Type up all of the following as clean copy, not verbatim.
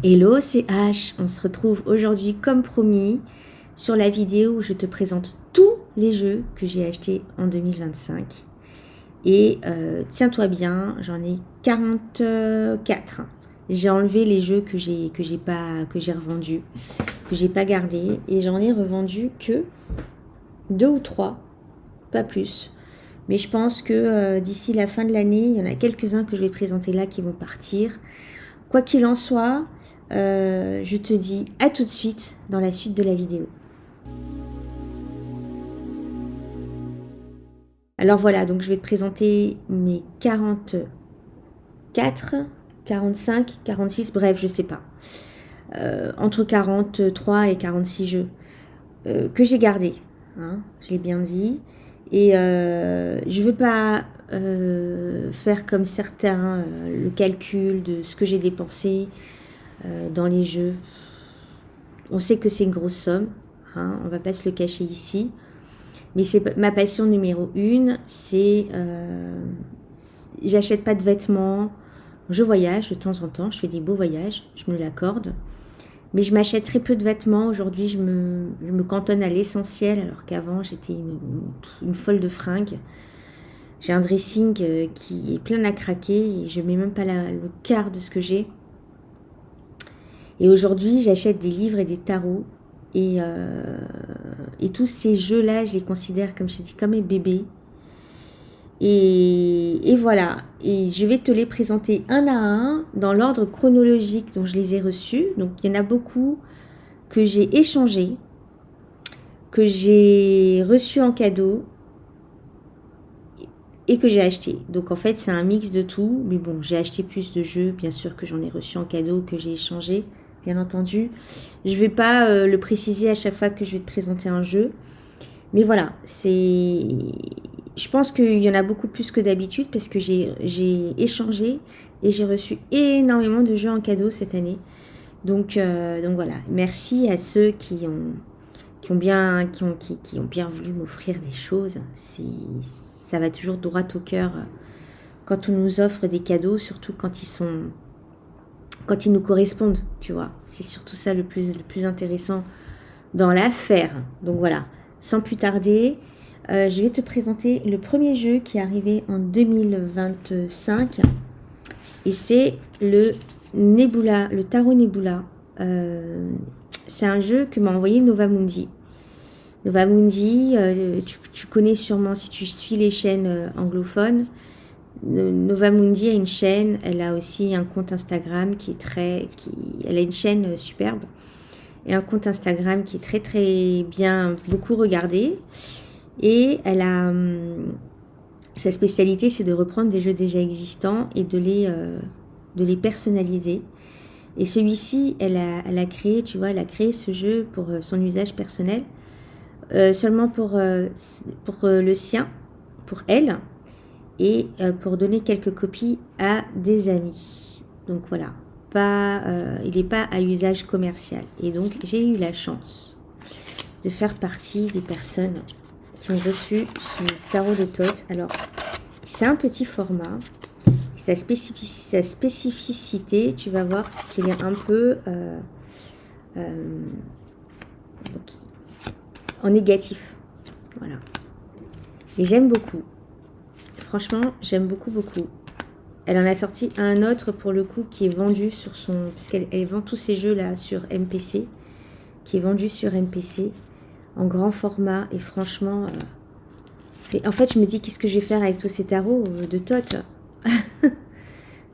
Hello, c'est H. On se retrouve aujourd'hui comme promis sur la vidéo où je te présente tous les jeux que j'ai achetés en 2025. Et tiens-toi bien, j'en ai 44. J'ai enlevé les jeux que j'ai revendus, que j'ai pas gardés, et j'en ai revendu que 2 ou 3, pas plus. Mais je pense que d'ici la fin de l'année, il y en a quelques-uns que je vais te présenter là qui vont partir. Quoi qu'il en soit, je te dis à tout de suite dans la suite de la vidéo. Alors voilà, donc je vais te présenter mes 44, 45, 46, bref, je sais pas. Entre 43 et 46 jeux que j'ai gardés, hein, je l'ai bien dit. Et je veux pas faire comme certains le calcul de ce que j'ai dépensé dans les jeux. On sait que c'est une grosse somme, hein, on va pas se le cacher ici. Mais c'est ma passion numéro 1, c'est j'achète pas de vêtements, je voyage de temps en temps, je fais des beaux voyages, je me l'accorde. Mais je m'achète très peu de vêtements. Aujourd'hui, je me cantonne à l'essentiel, alors qu'avant, j'étais une folle de fringues. J'ai un dressing qui est plein à craquer et je mets même pas le quart de ce que j'ai. Et aujourd'hui, j'achète des livres et des tarots. Et tous ces jeux-là, je les considère, comme je t'ai dit, comme mes bébés. Et voilà. Et je vais te les présenter un à un dans l'ordre chronologique dont je les ai reçus. Donc, il y en a beaucoup que j'ai échangés, que j'ai reçus en cadeau et que j'ai acheté. Donc, en fait, c'est un mix de tout. Mais bon, j'ai acheté plus de jeux, bien sûr, que j'en ai reçus en cadeau, que j'ai échangé, bien entendu. Je ne vais pas le préciser à chaque fois que je vais te présenter un jeu. Mais voilà, je pense qu'il y en a beaucoup plus que d'habitude parce que j'ai échangé et j'ai reçu énormément de jeux en cadeau cette année. Donc voilà, merci à ceux qui ont bien voulu m'offrir des choses. Ça va toujours droit au cœur quand on nous offre des cadeaux, surtout quand ils nous correspondent, tu vois. C'est surtout ça le plus intéressant dans l'affaire. Donc voilà, sans plus tarder, je vais te présenter le premier jeu qui est arrivé en 2025 et c'est le Nebula, le Tarot Nebula. C'est un jeu que m'a envoyé Novamundi. Novamundi, tu connais sûrement si tu suis les chaînes anglophones. Novamundi a une chaîne, elle a aussi un compte Instagram elle a une chaîne superbe et un compte Instagram qui est très très bien, beaucoup regardé. Et elle a sa spécialité, c'est de reprendre des jeux déjà existants et de les personnaliser. Et celui-ci, elle a créé, tu vois, elle a créé ce jeu pour son usage personnel, seulement pour le sien, pour elle, et pour donner quelques copies à des amis. Donc voilà, il n'est pas à usage commercial. Et donc j'ai eu la chance de faire partie des personnes qui ont reçu ce tarot de Thoth. Alors, c'est un petit format. Sa spécificité, tu vas voir, c'est qu'il est un peu en négatif. Voilà. Et j'aime beaucoup. Franchement, j'aime beaucoup, beaucoup. Elle en a sorti un autre, pour le coup, qui est vendu sur son... Parce qu'elle vend tous ces jeux-là sur MPC. Qui est vendu sur MPC en grand format. Et franchement... en fait, je me dis, qu'est-ce que je vais faire avec tous ces tarots de Thoth?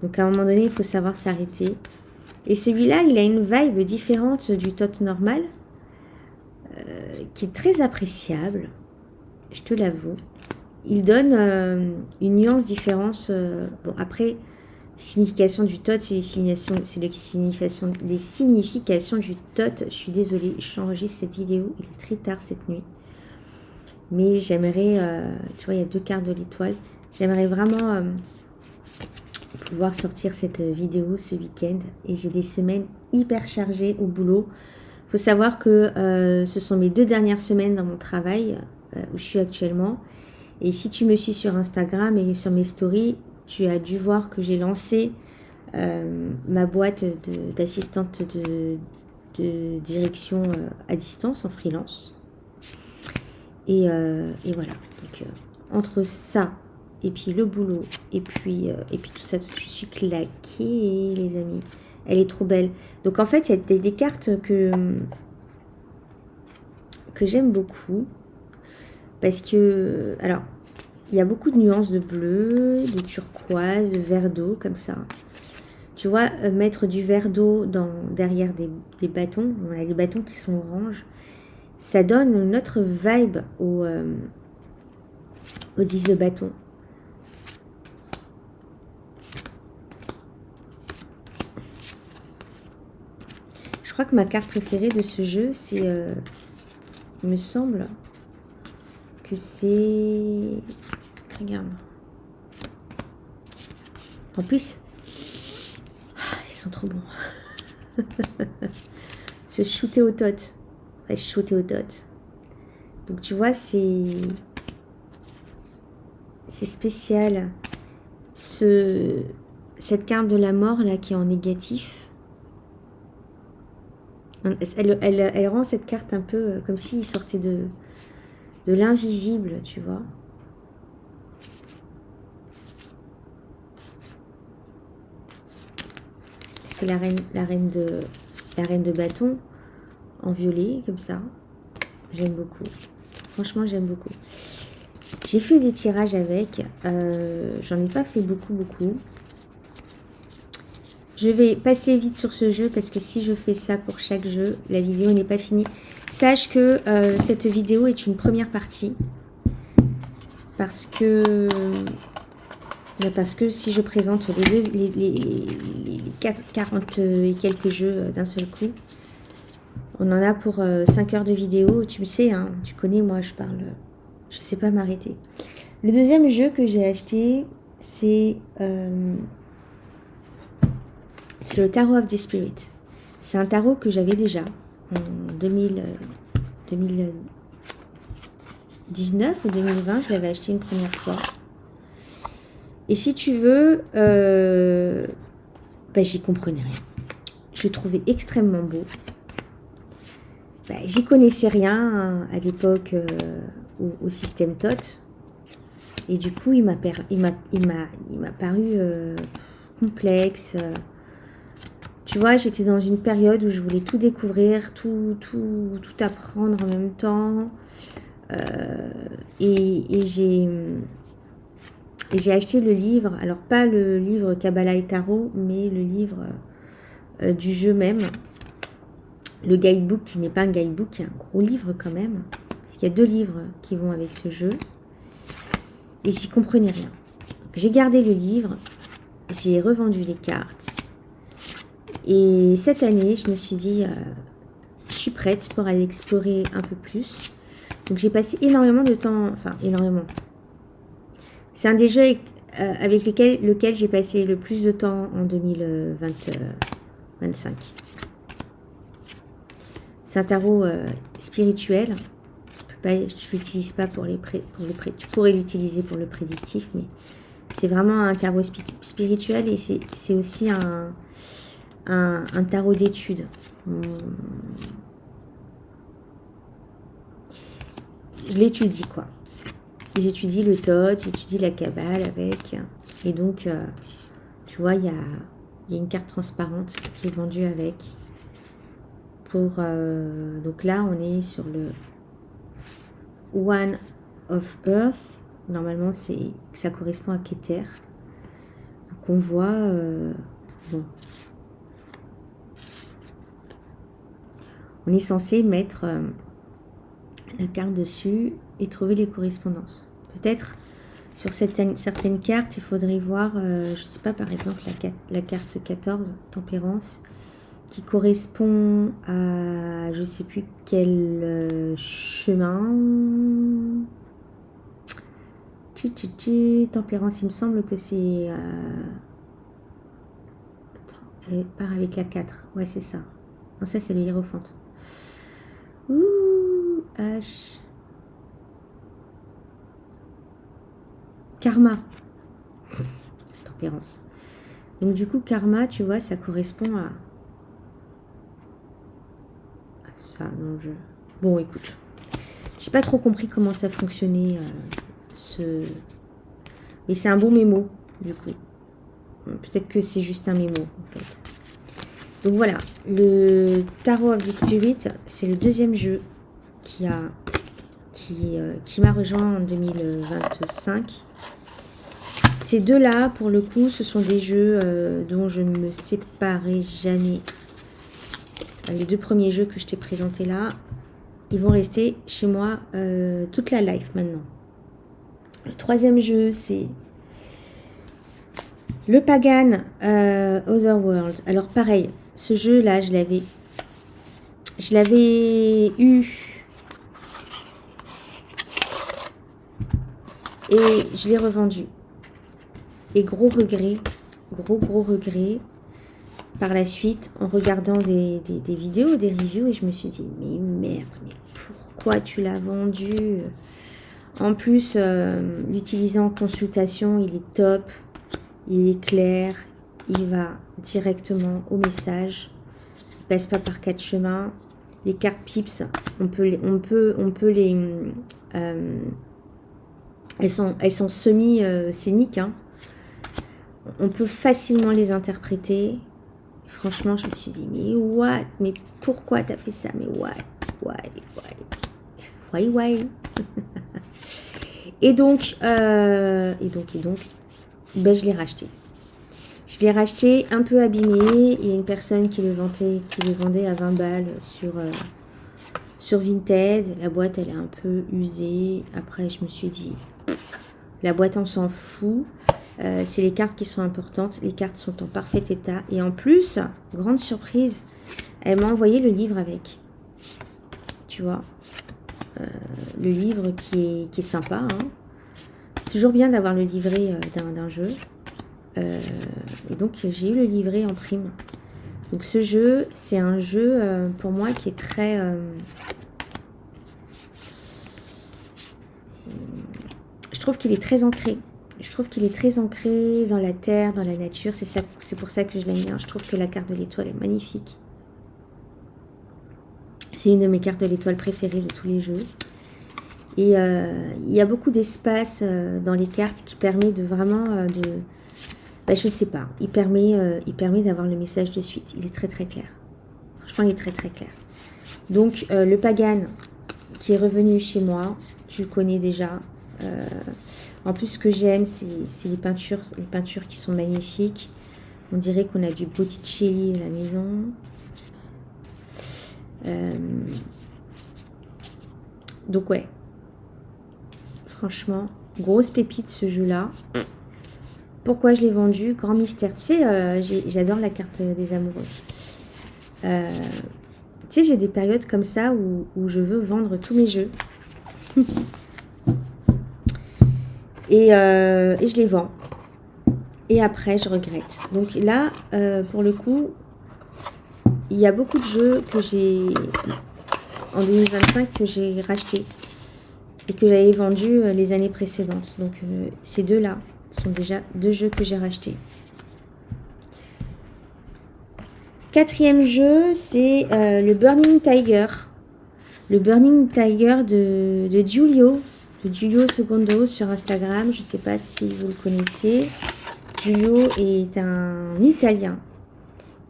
Donc, à un moment donné, il faut savoir s'arrêter. Et celui-là, il a une vibe différente du Thoth normal, qui est très appréciable, je te l'avoue. Il donne une nuance différente. Bon, après, signification du Thoth, c'est les significations du Thoth. Je suis désolée, j'enregistre cette vidéo, il est très tard cette nuit. Mais j'aimerais, tu vois, il y a 2 quarts de l'étoile. J'aimerais vraiment pouvoir sortir cette vidéo ce week-end. Et j'ai des semaines hyper chargées au boulot. Il faut savoir que ce sont mes 2 dernières semaines dans mon travail, où je suis actuellement. Et si tu me suis sur Instagram et sur mes stories, tu as dû voir que j'ai lancé ma boîte d'assistante de direction à distance, en freelance. Et voilà. Donc, entre ça, et puis le boulot, et puis tout ça, je suis claquée, les amis. Elle est trop belle. Donc, en fait, il y a des cartes que j'aime beaucoup. Parce que, alors, il y a beaucoup de nuances de bleu, de turquoise, de vert d'eau, comme ça. Tu vois, mettre du verre d'eau derrière des bâtons, voilà, les bâtons qui sont orange, ça donne une autre vibe aux 10 de bâton. Je crois que ma carte préférée de ce jeu, c'est, il me semble que c'est... Regarde. En plus, ils sont trop bons. Se shooter au tot. Ouais, shooter au tot. Donc tu vois, c'est spécial. Cette carte de la mort là qui est en négatif, elle rend cette carte un peu comme s'il sortait de l'invisible, tu vois. C'est la reine de bâton en violet comme ça. J'aime beaucoup. Franchement, j'aime beaucoup. J'ai fait des tirages avec. J'en ai pas fait beaucoup. Je vais passer vite sur ce jeu parce que si je fais ça pour chaque jeu, la vidéo n'est pas finie. Sache que cette vidéo est une première partie. Parce que si je présente les 40 et quelques jeux d'un seul coup, on en a pour 5 heures de vidéo. Tu le sais, hein, tu connais, moi je parle, je sais pas m'arrêter. Le deuxième jeu que j'ai acheté, c'est le Tarot of the Spirit. C'est un tarot que j'avais déjà en 2019 ou 2020, je l'avais acheté une première fois. Et si tu veux, j'y comprenais rien. Je le trouvais extrêmement beau. J'y connaissais rien à l'époque au système TOT. Et du coup, il m'a paru complexe. Tu vois, j'étais dans une période où je voulais tout découvrir, tout apprendre en même temps. Et j'ai acheté le livre, alors pas le livre Kabbalah et Tarot, mais le livre du jeu même. Le guidebook qui n'est pas un guidebook, qui est un gros livre quand même. Parce qu'il y a 2 livres qui vont avec ce jeu. Et j'y comprenais rien. J'ai gardé le livre, j'ai revendu les cartes. Et cette année, je me suis dit, je suis prête pour aller explorer un peu plus. Donc j'ai passé énormément de temps, enfin énormément. C'est un des jeux avec lequel j'ai passé le plus de temps en 2025. C'est un tarot spirituel. Je ne l'utilise pas pour tu pourrais l'utiliser pour le prédictif, mais c'est vraiment un tarot spirituel et c'est aussi un tarot d'études. Je l'étudie, quoi. J'étudie le TOT, j'étudie la Kabbale avec. Et donc, tu vois, il y a une carte transparente qui est vendue avec. Donc là, on est sur le One of Earth. Normalement, ça correspond à Keter. Donc on voit... bon. On est censé mettre la carte dessus et trouver les correspondances. Peut-être sur certaines cartes, il faudrait voir, je ne sais pas, par exemple, la carte 14, Tempérance, qui correspond à je ne sais plus quel chemin. Tempérance, il me semble que c'est... Attends, elle part avec la 4. Ouais, c'est ça. Non, ça, c'est le hiérophante. Ouh, H. Karma. Tempérance. Donc du coup, karma, tu vois, ça correspond à ça. Non, bon, écoute, j'ai pas trop compris comment ça fonctionnait, mais c'est un bon mémo, du coup. Peut-être que c'est juste un mémo, en fait. Donc voilà, le Tarot of the Spirit, c'est le deuxième jeu qui m'a rejoint en 2025. Ces deux-là, pour le coup, ce sont des jeux dont je ne me séparerai jamais. Les deux premiers jeux que je t'ai présentés là, ils vont rester chez moi toute la life maintenant. Le troisième jeu, c'est le Pagan Otherworld. Alors pareil, ce jeu-là, je l'avais eu et je l'ai revendu. Et gros regret par la suite en regardant des vidéos, des reviews, et je me suis dit mais merde, mais pourquoi tu l'as vendu? En plus, l'utiliser en consultation, il est top, il est clair, il va directement au message, il passe pas par quatre chemins. Les cartes pips, on peut les elles sont semi scéniques, hein. On peut facilement les interpréter. Franchement, je me suis dit, mais what? Mais pourquoi t'as fait ça? Mais why? Et donc, ben, je l'ai racheté. Je l'ai racheté un peu abîmé. Il y a une personne qui le vendait à 20 balles sur Vinted. La boîte, elle est un peu usée. Après, je me suis dit, la boîte, on s'en fout. C'est les cartes qui sont importantes. Les cartes sont en parfait état. Et en plus, grande surprise, elle m'a envoyé le livre avec. Tu vois, le livre qui est sympa, hein. C'est toujours bien d'avoir le livret d'un jeu. Et donc, j'ai eu le livret en prime. Donc, ce jeu, c'est un jeu pour moi qui est très... je trouve qu'il est très ancré. Je trouve qu'il est très ancré dans la terre, dans la nature. C'est pour ça que je l'aime bien. Je trouve que la carte de l'étoile est magnifique. C'est une de mes cartes de l'étoile préférées de tous les jeux. Et il y a beaucoup d'espace dans les cartes qui permet de vraiment... je sais pas. Il permet d'avoir le message de suite. Il est très très clair. Franchement, il est très très clair. Donc, le Pagan qui est revenu chez moi, tu le connais déjà. En plus, ce que j'aime, c'est les peintures qui sont magnifiques. On dirait qu'on a du Botticelli à la maison. Donc ouais, franchement, grosse pépite ce jeu-là. Pourquoi je l'ai vendu? Grand mystère. Tu sais, j'adore la carte des amoureux. Tu sais, j'ai des périodes comme ça où je veux vendre tous mes jeux. Et je les vends. Et après, je regrette. Donc là, pour le coup, il y a beaucoup de jeux que j'ai, en 2025, que j'ai rachetés et que j'avais vendus les années précédentes. Donc ces deux-là sont déjà deux jeux que j'ai rachetés. Quatrième jeu, c'est le Burning Tiger. Le Burning Tiger de Giulio. De Giulio Secondo sur Instagram. Je ne sais pas si vous le connaissez. Giulio est un Italien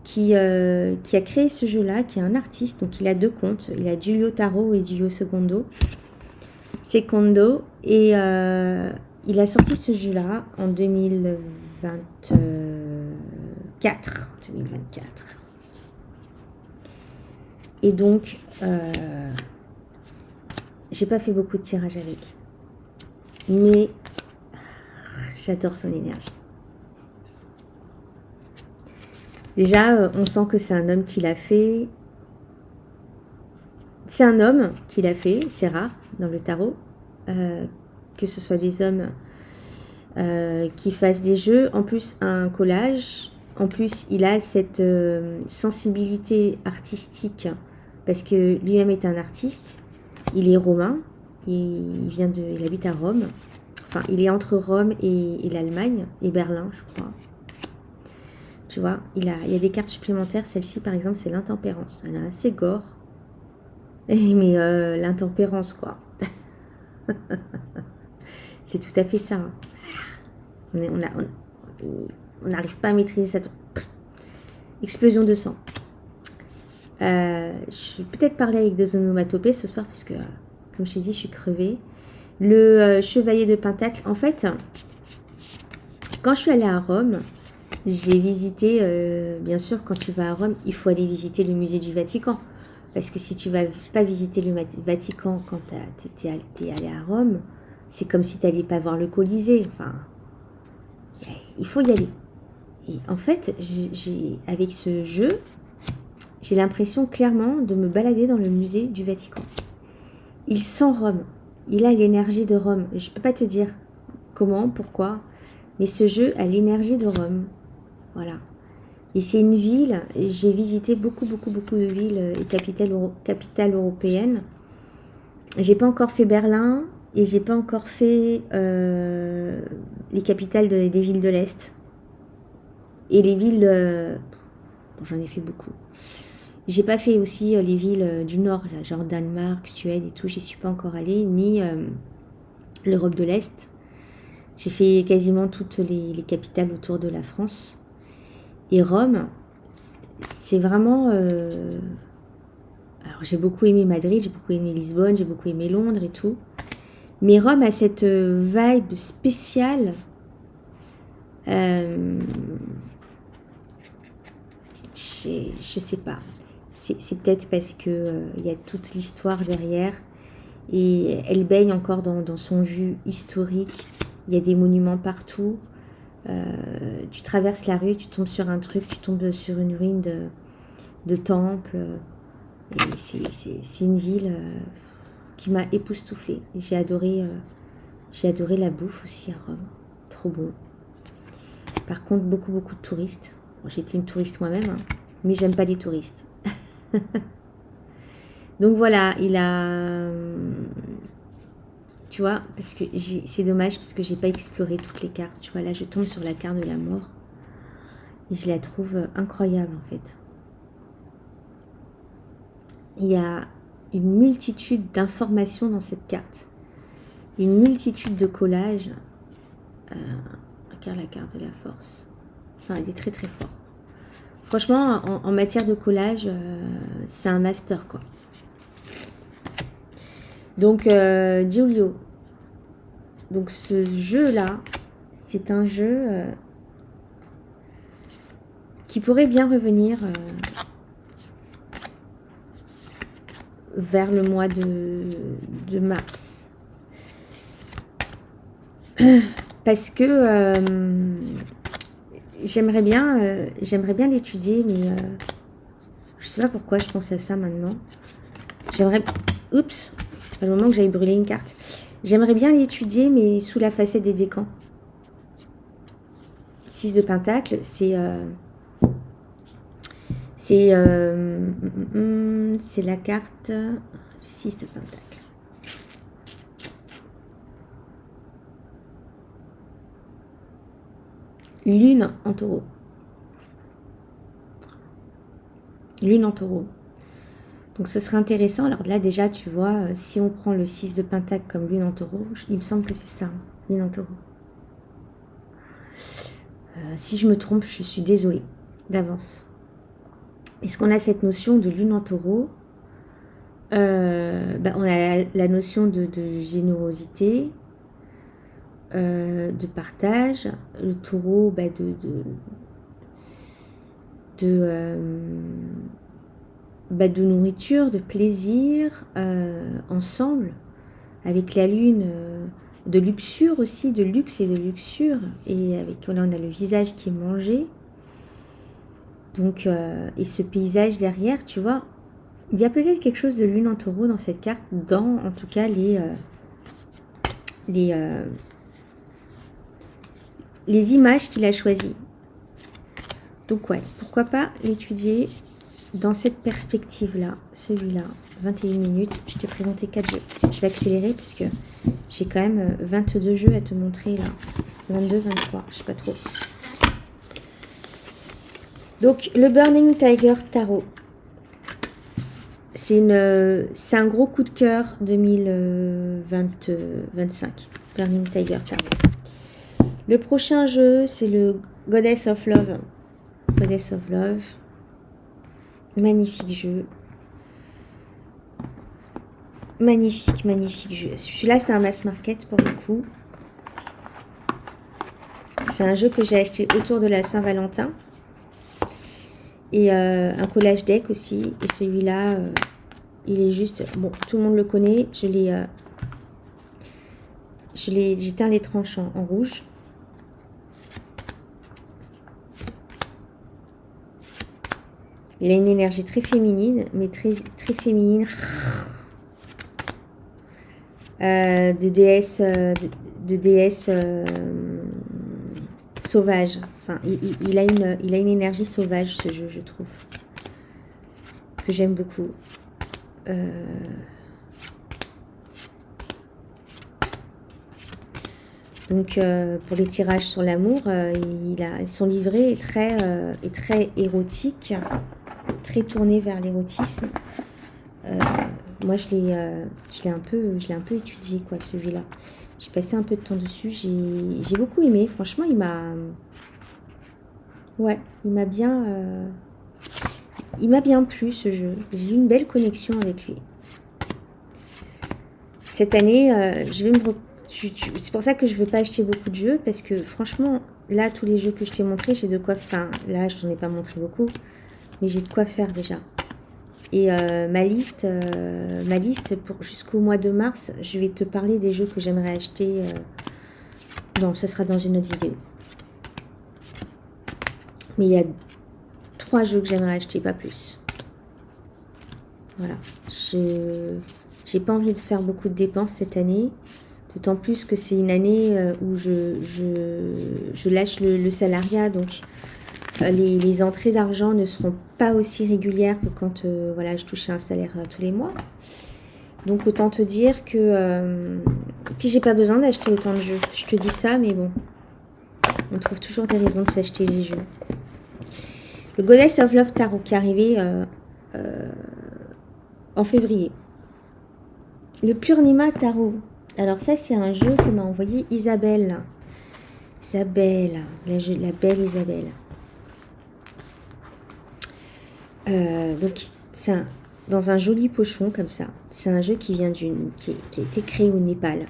qui a créé ce jeu-là, qui est un artiste. Donc, il a deux comptes. Il a Giulio Tarot et Giulio Secondo. Et il a sorti ce jeu-là en 2024. Et donc, j'ai pas fait beaucoup de tirages avec. Mais j'adore son énergie. Déjà, on sent que c'est un homme qui l'a fait. C'est un homme qui l'a fait, c'est rare dans le tarot, que ce soit des hommes qui fassent des jeux. En plus, un collage. En plus, il a cette sensibilité artistique parce que lui-même est un artiste. Il est romain. Il habite à Rome. Enfin, il est entre Rome et l'Allemagne, et Berlin, je crois. tu vois. Il y a des cartes supplémentaires. Celle-ci, par exemple, c'est l'intempérance. Elle est assez gore. Mais l'intempérance, quoi. C'est tout à fait ça. Hein. On n'arrive pas à maîtriser cette explosion de sang. Je vais peut-être parler avec des onomatopées ce soir parce que, comme je t'ai dit, je suis crevée. Le chevalier de Pentacle, en fait, quand je suis allée à Rome, j'ai visité, bien sûr, quand tu vas à Rome, il faut aller visiter le musée du Vatican. Parce que si tu ne vas pas visiter le Vatican quand tu es allé à Rome, c'est comme si tu n'allais pas voir le Colisée. Enfin, il faut y aller. Et en fait, avec ce jeu, j'ai l'impression clairement de me balader dans le musée du Vatican. Il sent Rome. Il a l'énergie de Rome. Je ne peux pas te dire comment, pourquoi, mais ce jeu a l'énergie de Rome. Voilà. Et c'est une ville, j'ai visité beaucoup de villes et capitales européennes. J'ai pas encore fait Berlin et j'ai pas encore fait les capitales des villes de l'Est. Et les villes, bon, j'en ai fait beaucoup. J'ai pas fait aussi les villes du Nord, là, genre Danemark, Suède et tout, j'y suis pas encore allée, ni l'Europe de l'Est. J'ai fait quasiment toutes les capitales autour de la France. Et Rome, c'est vraiment... alors j'ai beaucoup aimé Madrid, j'ai beaucoup aimé Lisbonne, j'ai beaucoup aimé Londres et tout. Mais Rome a cette vibe spéciale. Je sais pas. C'est peut-être parce que y a toute l'histoire derrière. Et elle baigne encore dans son jus historique. Il y a des monuments partout. Tu traverses la rue, tu tombes sur un truc, tu tombes sur une ruine de temple. Et c'est une ville qui m'a époustouflée. J'ai adoré la bouffe aussi à Rome. Trop bon. Par contre, beaucoup de touristes. Bon, j'ai été une touriste moi-même, hein, mais j'aime pas les touristes. Donc voilà, il a... Tu vois, parce que c'est dommage parce que j'ai pas exploré toutes les cartes. Tu vois, là, je tombe sur la carte de la mort. Et je la trouve incroyable, en fait. Il y a une multitude d'informations dans cette carte. Une multitude de collages. Regarde la carte de la force. Enfin, elle est très forte. Franchement, en matière de collage, c'est un master, quoi. Donc, Giulio. Donc, ce jeu-là, c'est un jeu qui pourrait bien revenir vers le mois de mars. Parce que j'aimerais bien l'étudier, mais je sais pas pourquoi je pense à ça maintenant. Oups, c'est pas le moment que j'aille brûler une carte. J'aimerais bien l'étudier, mais sous la facette des décans. 6 de Pentacle, c'est la carte du 6 de Pentacle. Lune en taureau. Lune en taureau. Donc ce serait intéressant. Alors là déjà tu vois, si on prend le 6 de Pentacle comme lune en taureau, il me semble que c'est ça, hein, lune en taureau. Si je me trompe, je suis désolée d'avance. Est-ce qu'on a cette notion de lune en taureau? On a la notion de générosité, de partage. Le taureau, de nourriture, de plaisir, ensemble, avec la lune, de luxure aussi, de luxe et de luxure, et avec là on a le visage qui est mangé, donc et ce paysage derrière, tu vois, il y a peut-être quelque chose de lune en taureau dans cette carte, dans en tout cas les images qu'il a choisies. Donc ouais, pourquoi pas l'étudier dans cette perspective-là, celui-là, 21 minutes, je t'ai présenté 4 jeux. Je vais accélérer parce que j'ai quand même 22 jeux à te montrer là. 22, 23, je sais pas trop. Donc, le Burning Tiger Tarot. C'est un gros coup de cœur 2025. Burning Tiger Tarot. Le prochain jeu, c'est le Goddess of Love. Goddess of Love. Magnifique jeu. Magnifique, magnifique jeu. Celui-là, c'est un mass market pour le coup. C'est un jeu que j'ai acheté autour de la Saint-Valentin. Et un collage deck aussi. Et celui-là, il est juste... Bon, tout le monde le connaît. J'ai teint les tranches en rouge. Il a une énergie très féminine, mais très, très féminine. De déesse sauvage. Enfin, il a une énergie sauvage, ce jeu, je trouve. Que j'aime beaucoup. Donc, pour les tirages sur l'amour, son livret est très érotique, très tourné vers l'érotisme. Moi, je l'ai un peu étudié, quoi, celui-là. J'ai passé un peu de temps dessus. J'ai beaucoup aimé. Franchement, il m'a bien plu, ce jeu. J'ai eu une belle connexion avec lui. Cette année, c'est pour ça que je ne veux pas acheter beaucoup de jeux, parce que franchement, là, tous les jeux que je t'ai montrés, j'ai de quoi... Enfin, là, je t'en ai pas montré beaucoup, mais j'ai de quoi faire déjà. Et ma liste pour jusqu'au mois de mars, je vais te parler des jeux que j'aimerais acheter. Non, ce sera dans une autre vidéo. Mais il y a 3 jeux que j'aimerais acheter, pas plus. Voilà. J'ai pas envie de faire beaucoup de dépenses cette année. D'autant plus que c'est une année où je lâche le salariat. Donc, les entrées d'argent ne seront pas aussi régulières que quand voilà, je touchais un salaire tous les mois. Donc autant te dire que puis j'ai pas besoin d'acheter autant de jeux. Je te dis ça, mais bon, on trouve toujours des raisons de s'acheter les jeux. Le Goddess of Love Tarot qui est arrivé en février. Le Purnima Tarot. Alors ça, c'est un jeu que m'a envoyé Isabelle. Isabelle, la belle Isabelle. Donc, c'est dans un joli pochon comme ça. C'est un jeu qui vient qui a été créé au Népal.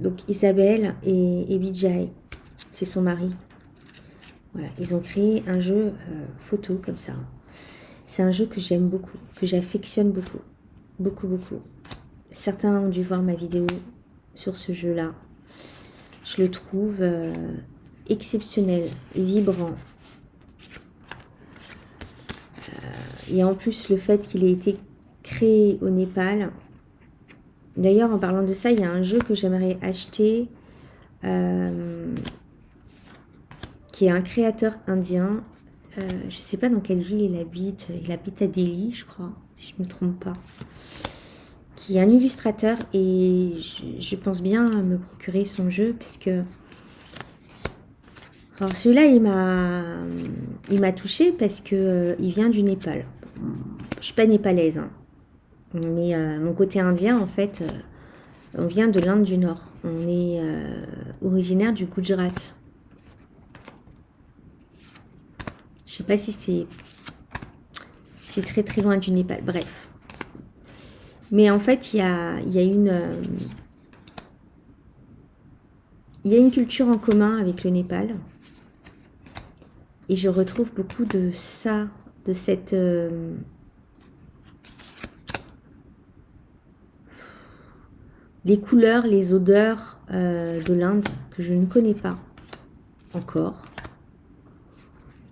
Donc, Isabelle et Vijay, c'est son mari. Voilà, ils ont créé un jeu photo comme ça. C'est un jeu que j'aime beaucoup, que j'affectionne beaucoup. Beaucoup, beaucoup. Certains ont dû voir ma vidéo sur ce jeu-là. Je le trouve exceptionnel, vibrant. Et en plus, le fait qu'il ait été créé au Népal. D'ailleurs, en parlant de ça, il y a un jeu que j'aimerais acheter qui est un créateur indien. Je ne sais pas dans quelle ville il habite. Il habite à Delhi, je crois, si je ne me trompe pas. Qui est un illustrateur et je pense bien me procurer son jeu puisque... Alors celui-là, il m'a touchée parce que il vient du Népal. Je suis pas népalaise, hein. Mais mon côté indien, en fait, on vient de l'Inde du Nord. On est originaire du Gujarat. Je sais pas si c'est très très loin du Népal. Bref. Mais en fait, il y a une culture en commun avec le Népal. Et je retrouve beaucoup de ça, de cette... les couleurs, les odeurs de l'Inde que je ne connais pas encore,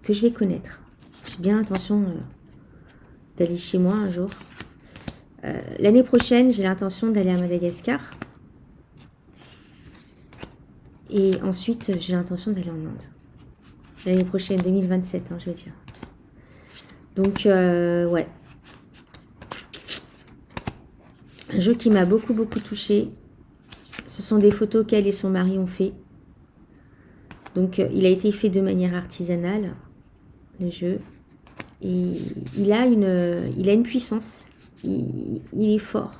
que je vais connaître. J'ai bien l'intention d'aller chez moi un jour. L'année prochaine, j'ai l'intention d'aller à Madagascar. Et ensuite, j'ai l'intention d'aller en Inde. L'année prochaine, 2027, hein, je veux dire. Donc, ouais. Un jeu qui m'a beaucoup, beaucoup touchée. Ce sont des photos qu'elle et son mari ont fait. Donc, il a été fait de manière artisanale, le jeu. Et il a une puissance. Il est fort.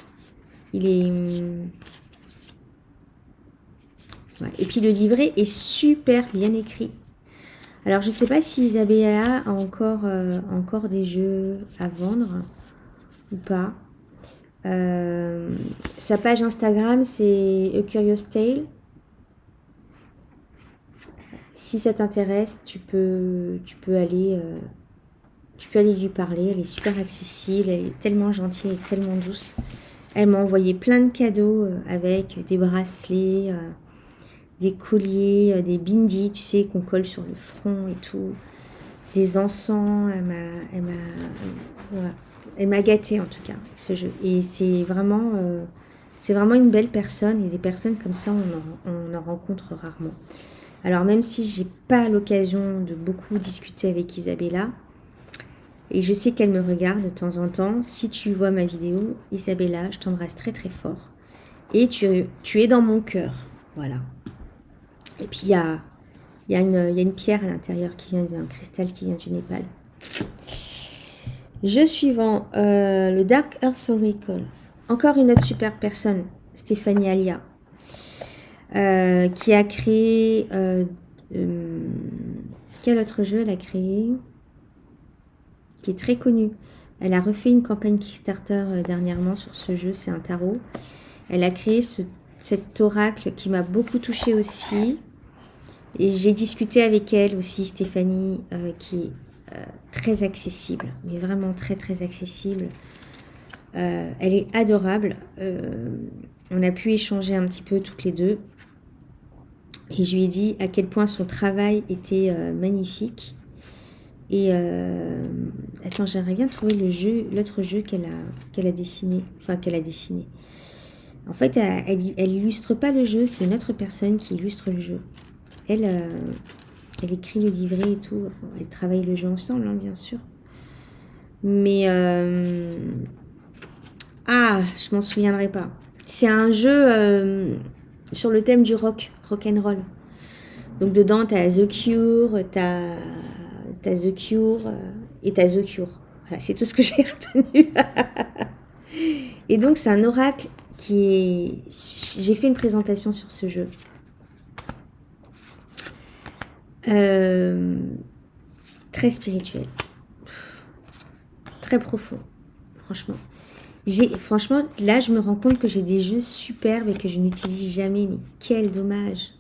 Il est... Ouais. Et puis, le livret est super bien écrit. Alors, je ne sais pas si Isabella a encore des jeux à vendre ou pas. Sa page Instagram, c'est A Curious Tale. Si ça t'intéresse, tu peux aller lui parler. Elle est super accessible, elle est tellement gentille et tellement douce. Elle m'a envoyé plein de cadeaux avec des bracelets, des colliers, des bindis, tu sais, qu'on colle sur le front et tout, des encens. Elle m'a gâtée en tout cas, ce jeu. Et c'est vraiment une belle personne. Et des personnes comme ça, on en rencontre rarement. Alors même si j'ai pas l'occasion de beaucoup discuter avec Isabella, et je sais qu'elle me regarde de temps en temps, si tu vois ma vidéo, Isabella, je t'embrasse très très fort. Et tu es dans mon cœur, voilà. Et puis il y a une pierre à l'intérieur qui vient d'un cristal qui vient du Népal. Jeu suivant, le Dark Earth Oracle. Encore une autre super personne, Stéphanie Alia. Qui a créé... quel autre jeu elle a créé? Qui est très connu. Elle a refait une campagne Kickstarter dernièrement sur ce jeu, c'est un tarot. Elle a créé cet oracle qui m'a beaucoup touchée aussi. Et j'ai discuté avec elle aussi, Stéphanie, qui est très accessible, mais vraiment très très accessible. Elle est adorable. On a pu échanger un petit peu toutes les deux. Et je lui ai dit à quel point son travail était magnifique. Et attends, j'aimerais bien trouver l'autre jeu qu'elle a dessiné. Enfin, qu'elle a dessiné. En fait, elle illustre pas le jeu, c'est une autre personne qui illustre le jeu. Elle écrit le livret et tout. Enfin, elle travaille le jeu ensemble, hein, bien sûr. Mais je m'en souviendrai pas. C'est un jeu sur le thème du rock and roll. Donc dedans, t'as The Cure, t'as The Cure et t'as The Cure. Voilà, c'est tout ce que j'ai retenu. Et donc, c'est un oracle qui est... J'ai fait une présentation sur ce jeu. Très spirituel. Très profond. Franchement. Franchement, là, je me rends compte que j'ai des jeux superbes et que je n'utilise jamais. Mais quel dommage.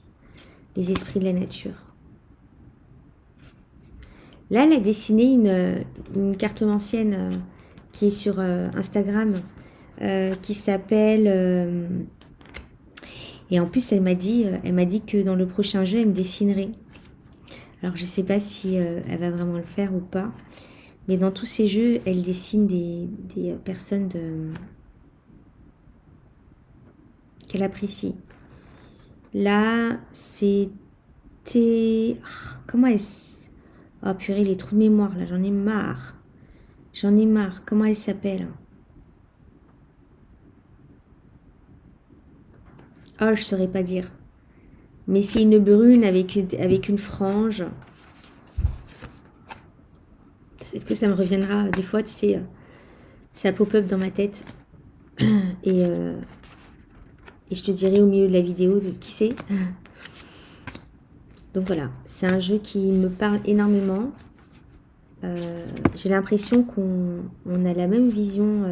Les esprits de la nature. Là, elle a dessiné une cartomancienne qui est sur Instagram, qui s'appelle... et en plus, elle m'a dit que dans le prochain jeu, elle me dessinerait. Alors, je ne sais pas si elle va vraiment le faire ou pas. Mais dans tous ces jeux, elle dessine des personnes qu'elle apprécie. Là, c'était... comment elle... Oh purée, les trous de mémoire, là, j'en ai marre. Comment elle s'appelle? Oh, je saurais pas dire. Mais c'est une brune avec une frange. Peut-être que ça me reviendra. Des fois, tu sais, ça pop-up dans ma tête. Et je te dirai au milieu de la vidéo de qui c'est. Donc voilà, c'est un jeu qui me parle énormément. J'ai l'impression qu'on a la même vision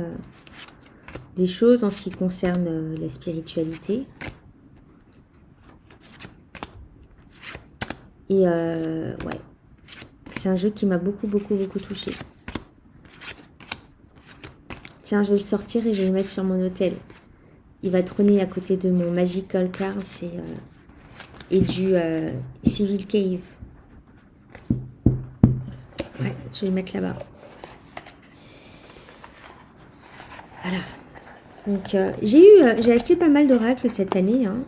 des choses en ce qui concerne la spiritualité. Et ouais, c'est un jeu qui m'a beaucoup touchée. Tiens, je vais le sortir et je vais le mettre sur mon hôtel. Il va trôner à côté de mon Magical Cards et du Civil Cave. Ouais, je vais le mettre là-bas. Voilà. Donc, j'ai acheté pas mal d'oracles cette année. Hein.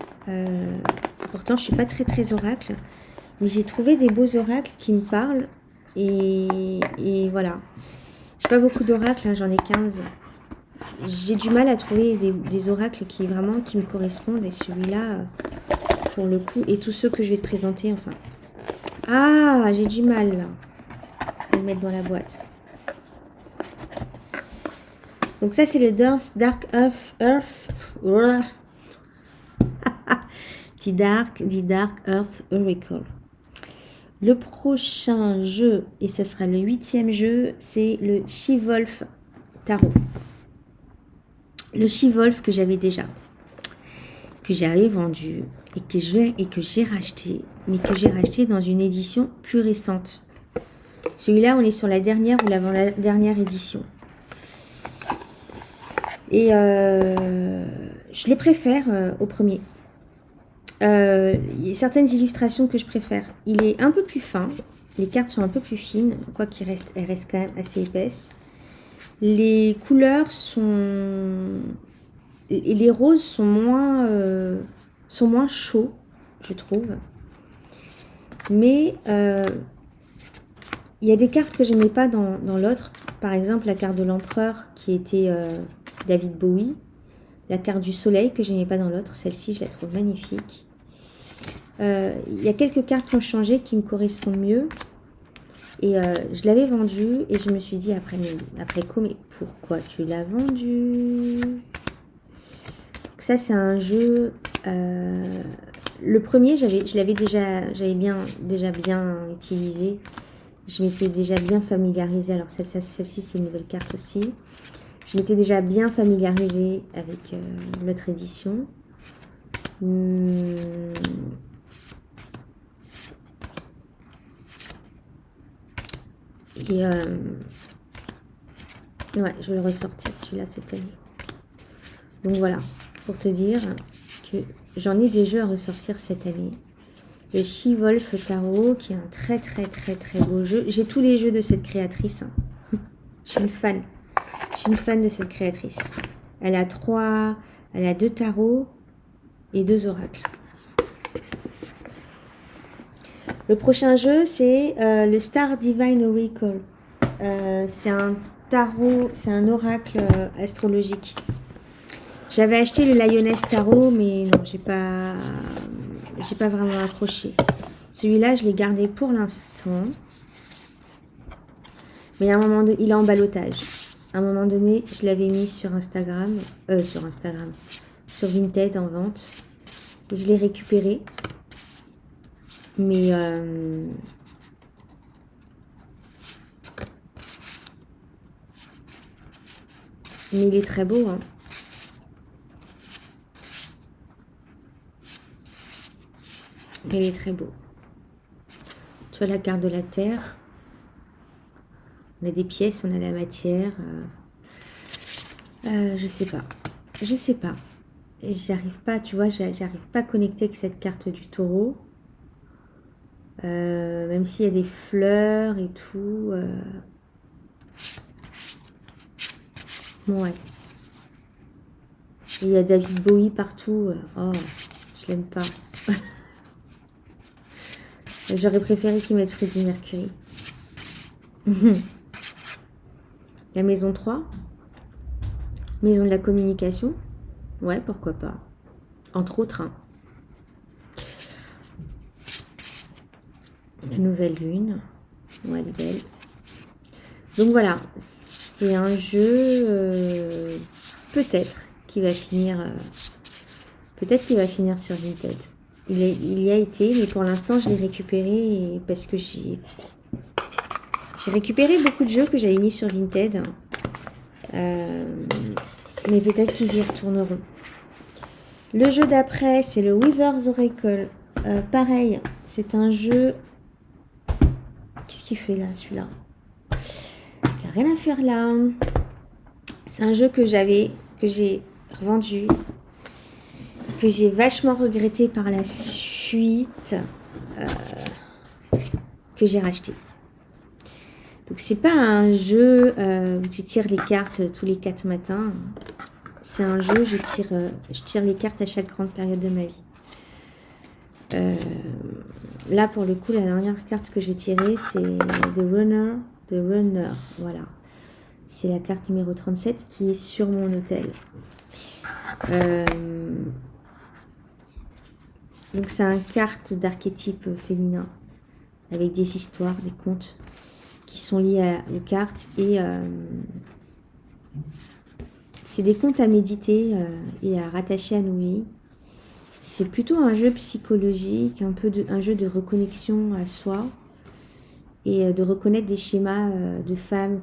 Pourtant, je suis pas très oracle. Mais j'ai trouvé des beaux oracles qui me parlent. Et voilà. J'ai pas beaucoup d'oracles, hein, j'en ai 15. J'ai du mal à trouver des oracles qui me correspondent. Et celui-là, pour le coup, et tous ceux que je vais te présenter, enfin, Ah, j'ai du mal là. Je vais le mettre dans la boîte. Donc ça, c'est le Dark Earth. The Dark Earth Oracle. Le prochain jeu, et ce sera le 8e jeu, c'est le She-Wolf Tarot. Le She-Wolf que j'avais déjà, que j'avais vendu et que j'ai racheté, mais que j'ai racheté dans une édition plus récente. Celui-là, on est sur la dernière ou l'avant-dernière édition. Et je le préfère au premier. Il y a certaines illustrations que je préfère. Il est un peu plus fin. Les cartes sont un peu plus fines, quoi qu'il reste, elles restent quand même assez épaisses. Les couleurs sont... Et les roses sont moins chauds, je trouve. Mais il y a des cartes que j'aimais pas dans l'autre. Par exemple, la carte de l'empereur qui était David Bowie. La carte du soleil que j'aimais pas dans l'autre. Celle-ci, je la trouve magnifique. Il y a quelques cartes qui ont changé, qui me correspondent mieux. Et je l'avais vendu et je me suis dit après coup, mais pourquoi tu l'as vendu? Donc ça, c'est un jeu... le premier, j'avais déjà bien utilisé. Je m'étais déjà bien familiarisée. Alors celle-ci, c'est une nouvelle carte aussi. Je m'étais déjà bien familiarisée avec l'autre édition. Et ouais, je vais le ressortir celui-là cette année. Donc voilà, pour te dire que j'en ai des jeux à ressortir cette année. Le She-Wolf Tarot, qui est un très beau jeu. J'ai tous les jeux de cette créatrice. Je suis une fan. Je suis une fan de cette créatrice. Elle a 2 tarots et 2 oracles. Le prochain jeu, c'est le Star Divine Oracle. C'est un tarot, c'est un oracle astrologique. J'avais acheté le Lioness Tarot, mais non, j'ai pas vraiment accroché. Celui-là, je l'ai gardé pour l'instant. Mais à un moment donné, il est en ballottage. À un moment donné, je l'avais mis sur sur Vinted en vente. Et je l'ai récupéré. Mais il est très beau, hein. Il est très beau. Tu vois la carte de la terre. On a des pièces, on a la matière. Je sais pas. Et j'arrive pas, tu vois, j'arrive pas à connecter avec cette carte du taureau. Même s'il y a des fleurs et tout. Ouais. Et il y a David Bowie partout. Oh, je l'aime pas. J'aurais préféré qu'ils mettent Freddie Mercury. La maison 3. Maison de la communication. Ouais, pourquoi pas. Entre autres. Hein. La nouvelle lune. Ouais, elle est belle. Donc voilà. C'est un jeu peut-être qui va finir sur Vinted. Il y a été, mais pour l'instant je l'ai récupéré parce que j'ai récupéré beaucoup de jeux que j'avais mis sur Vinted. Mais peut-être qu'ils y retourneront. Le jeu d'après, c'est le Weaver's Oracle. Pareil, c'est un jeu... Qu'est-ce qu'il fait là, celui-là? Il n'a rien à faire là. C'est un jeu que j'ai revendu, que j'ai vachement regretté par la suite, que j'ai racheté. Donc c'est pas un jeu où tu tires les cartes tous les 4 matins. C'est un jeu, je tire les cartes à chaque grande période de ma vie. Là pour le coup, la dernière carte que j'ai tirée, c'est The Runner. Voilà. C'est la carte numéro 37 qui est sur mon hôtel. Donc c'est une carte d'archétype féminin. avec des histoires, des contes qui sont liés aux cartes. Et c'est des contes à méditer et à rattacher à nos vies. C'est plutôt un jeu psychologique, un jeu de reconnexion à soi et de reconnaître des schémas de femmes.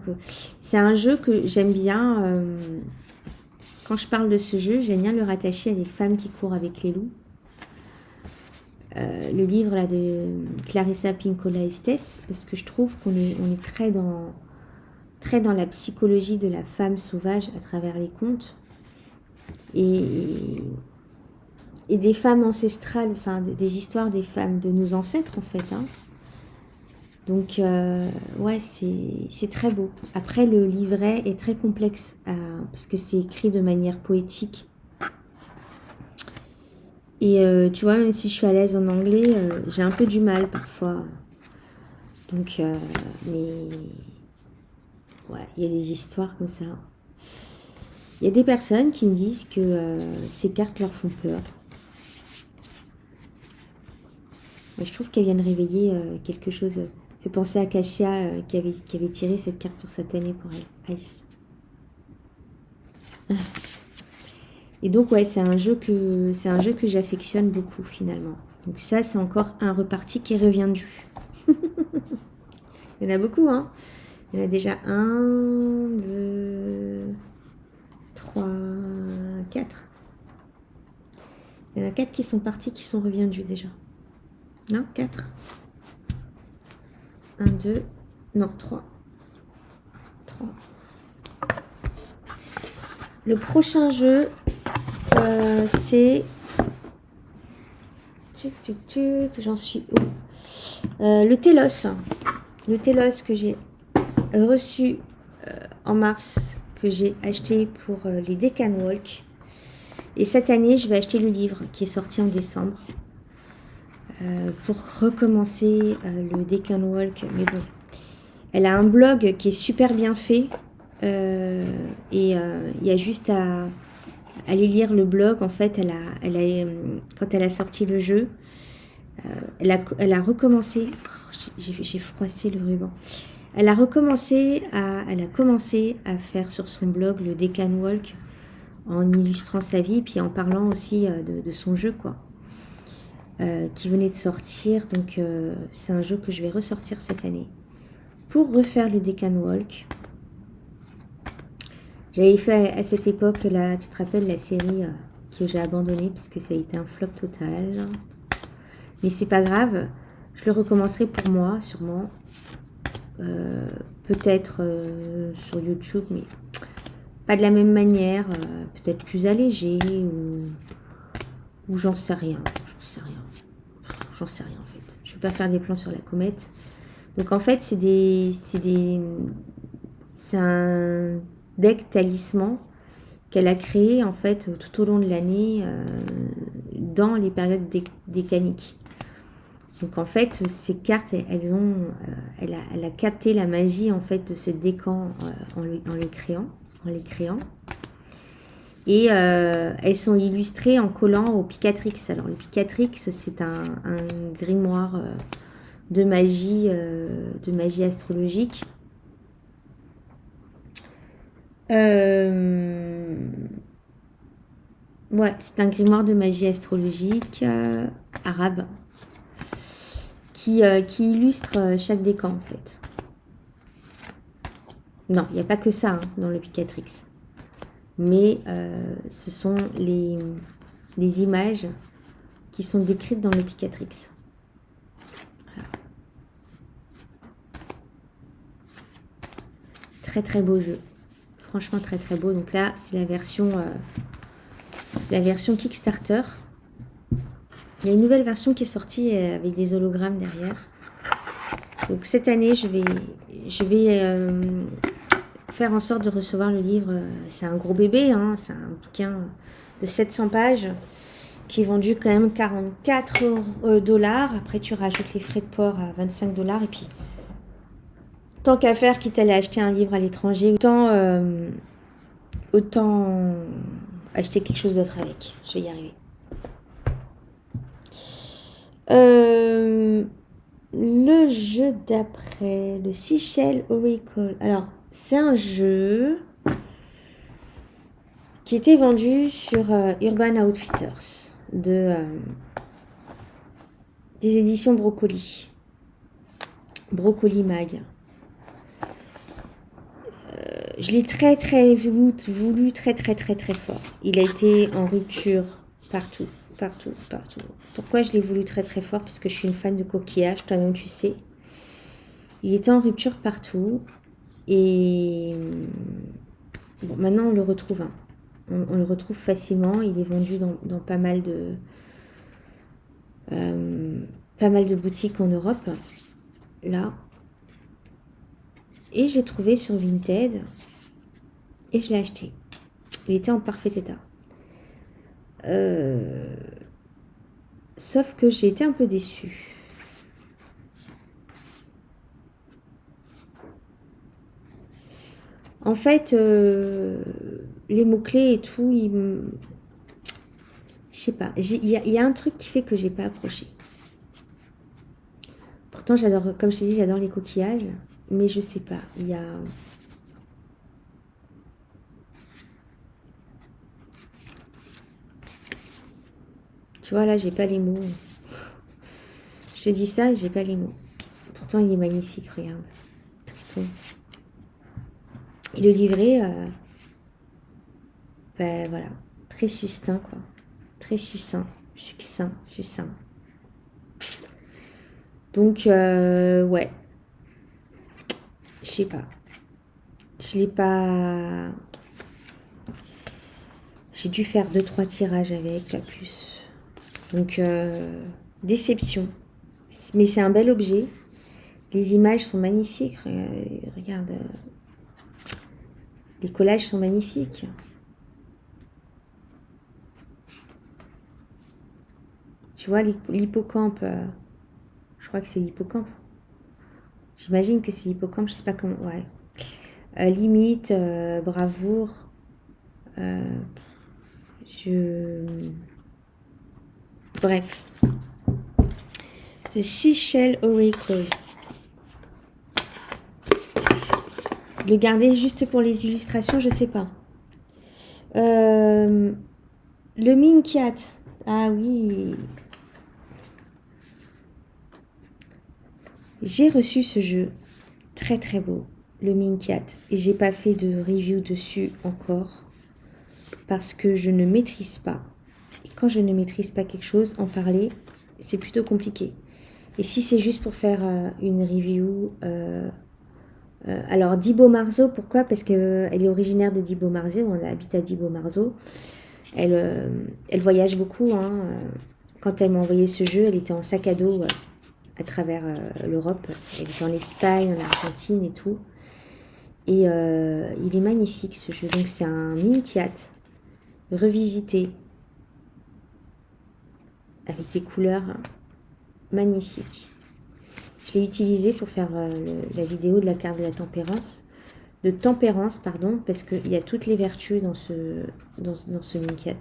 C'est un jeu que j'aime bien. Quand je parle de ce jeu, j'aime bien le rattacher à des femmes qui courent avec les loups. Le livre là, de Clarissa Pinkola Estés, parce que je trouve qu'on est très dans la psychologie de la femme sauvage à travers les contes. Et des femmes ancestrales, enfin des histoires des femmes, de nos ancêtres en fait. Hein. Donc ouais, c'est très beau. Après, le livret est très complexe parce que c'est écrit de manière poétique. Et tu vois, même si je suis à l'aise en anglais, j'ai un peu du mal parfois. Donc, mais ouais, il y a des histoires comme ça. Il y a des personnes qui me disent que ces cartes leur font peur. Mais je trouve qu'elles viennent réveiller quelque chose. Fait penser à Kasia qui avait tiré cette carte pour cette année pour elle. Ice. Et donc ouais, c'est un jeu que j'affectionne beaucoup finalement. Donc ça, c'est encore un reparti qui revient du. Il y en a beaucoup, hein. Il y en a déjà 1, 2, 3, 4. Il y en a 4 qui sont partis, qui sont reviendus déjà. Non, 4. 1, 2, non, 3. 3. Le prochain jeu, c'est... J'en suis où le Télos. Le Télos que j'ai reçu en mars, que j'ai acheté pour les Decanwalk. Et cette année, je vais acheter le livre qui est sorti en décembre pour recommencer le Decanwalk. Mais bon, elle a un blog qui est super bien fait. Et il y a juste à aller lire le blog. En fait, quand elle a sorti le jeu, elle a recommencé. J'ai froissé le ruban. Elle a commencé à faire sur son blog le Decanwalk en illustrant sa vie, puis en parlant aussi de son jeu, quoi, qui venait de sortir. Donc, c'est un jeu que je vais ressortir cette année pour refaire le Decanwalk. J'avais fait à cette époque, là, tu te rappelles, la série que j'ai abandonnée parce que ça a été un flop total. Mais c'est pas grave, je le recommencerai pour moi, sûrement. Peut-être sur YouTube, mais pas de la même manière, peut-être plus allégé, ou j'en sais rien. J'en sais rien en fait. Je ne vais pas faire des plans sur la comète. Donc en fait, c'est un deck talisman qu'elle a créé en fait tout au long de l'année dans les périodes décaniques. Donc en fait, ces cartes, elle a capté la magie en fait de ce décan en les créant. Et elles sont illustrées en collant au Picatrix. Alors le Picatrix, c'est un grimoire de magie astrologique. Ouais, c'est un grimoire de magie astrologique arabe qui illustre chaque décan en fait. Non, il n'y a pas que ça hein, dans le Picatrix. Mais ce sont les images qui sont décrites dans le Picatrix. Voilà. Très très beau jeu. Franchement très très beau. Donc là, c'est la version Kickstarter. Il y a une nouvelle version qui est sortie avec des hologrammes derrière. Donc cette année, je vais faire en sorte de recevoir le livre. C'est un gros bébé, hein, c'est un bouquin de 700 pages qui est vendu quand même 44 $. Après, tu rajoutes les frais de port à 25 $. Et puis, tant qu'à faire, quitte à aller acheter un livre à l'étranger, autant acheter quelque chose d'autre avec. Je vais y arriver. Le jeu d'après, le Seashell Oracle. Alors, c'est un jeu qui était vendu sur Urban Outfitters des éditions Brocoli. Brocoli Mag. Je l'ai très voulu très fort. Il a été en rupture partout. Pourquoi je l'ai voulu très fort? Parce que je suis une fan de coquillages, toi-même tu sais. Il était en rupture partout. Et bon, maintenant on le retrouve. Hein. On le retrouve facilement. Il est vendu dans pas mal de boutiques en Europe. Là. Et j'ai trouvé sur Vinted. Et je l'ai acheté. Il était en parfait état. Sauf que j'ai été un peu déçue. En fait, les mots-clés et tout, je sais pas. Il y a un truc qui fait que j'ai pas accroché. Pourtant, j'adore, comme je t'ai dit, j'adore les coquillages. Mais je sais pas. Il y a... Tu vois, là, j'ai pas les mots. Je te dis ça et j'ai pas les mots. Pourtant, il est magnifique, regarde. Et le livret, ben voilà, très succinct, quoi. Très succinct. Donc, ouais. Je sais pas. Je l'ai pas... J'ai dû faire 2-3 tirages avec, pas plus. Donc, déception. Mais c'est un bel objet. Les images sont magnifiques. Regarde. Les collages sont magnifiques. Tu vois, l'hippocampe. Je crois que c'est l'hippocampe. J'imagine que c'est l'hippocampe. Je sais pas comment. Ouais. Limite, bravoure. Bref. The Seashell Oracle. Le garder juste pour les illustrations, je sais pas. Le Mincat. Ah oui. J'ai reçu ce jeu. Très beau. Le Mincat. Et j'ai pas fait de review dessus encore. Parce que je ne maîtrise pas. Et quand je ne maîtrise pas quelque chose, en parler, c'est plutôt compliqué. Et si c'est juste pour faire une review... alors, Dibo Marzo, pourquoi? Parce qu'elle est originaire de Dibo Marzo, on habite à Dibo Marzo. Elle voyage beaucoup. Hein. Quand elle m'a envoyé ce jeu, elle était en sac à dos à travers l'Europe. Elle était en Espagne, en Argentine et tout. Et il est magnifique ce jeu. Donc c'est un Mincat revisité avec des couleurs magnifiques. Je l'ai utilisé pour faire la vidéo de la carte de la tempérance. Parce qu'il y a toutes les vertus dans ce Mincat.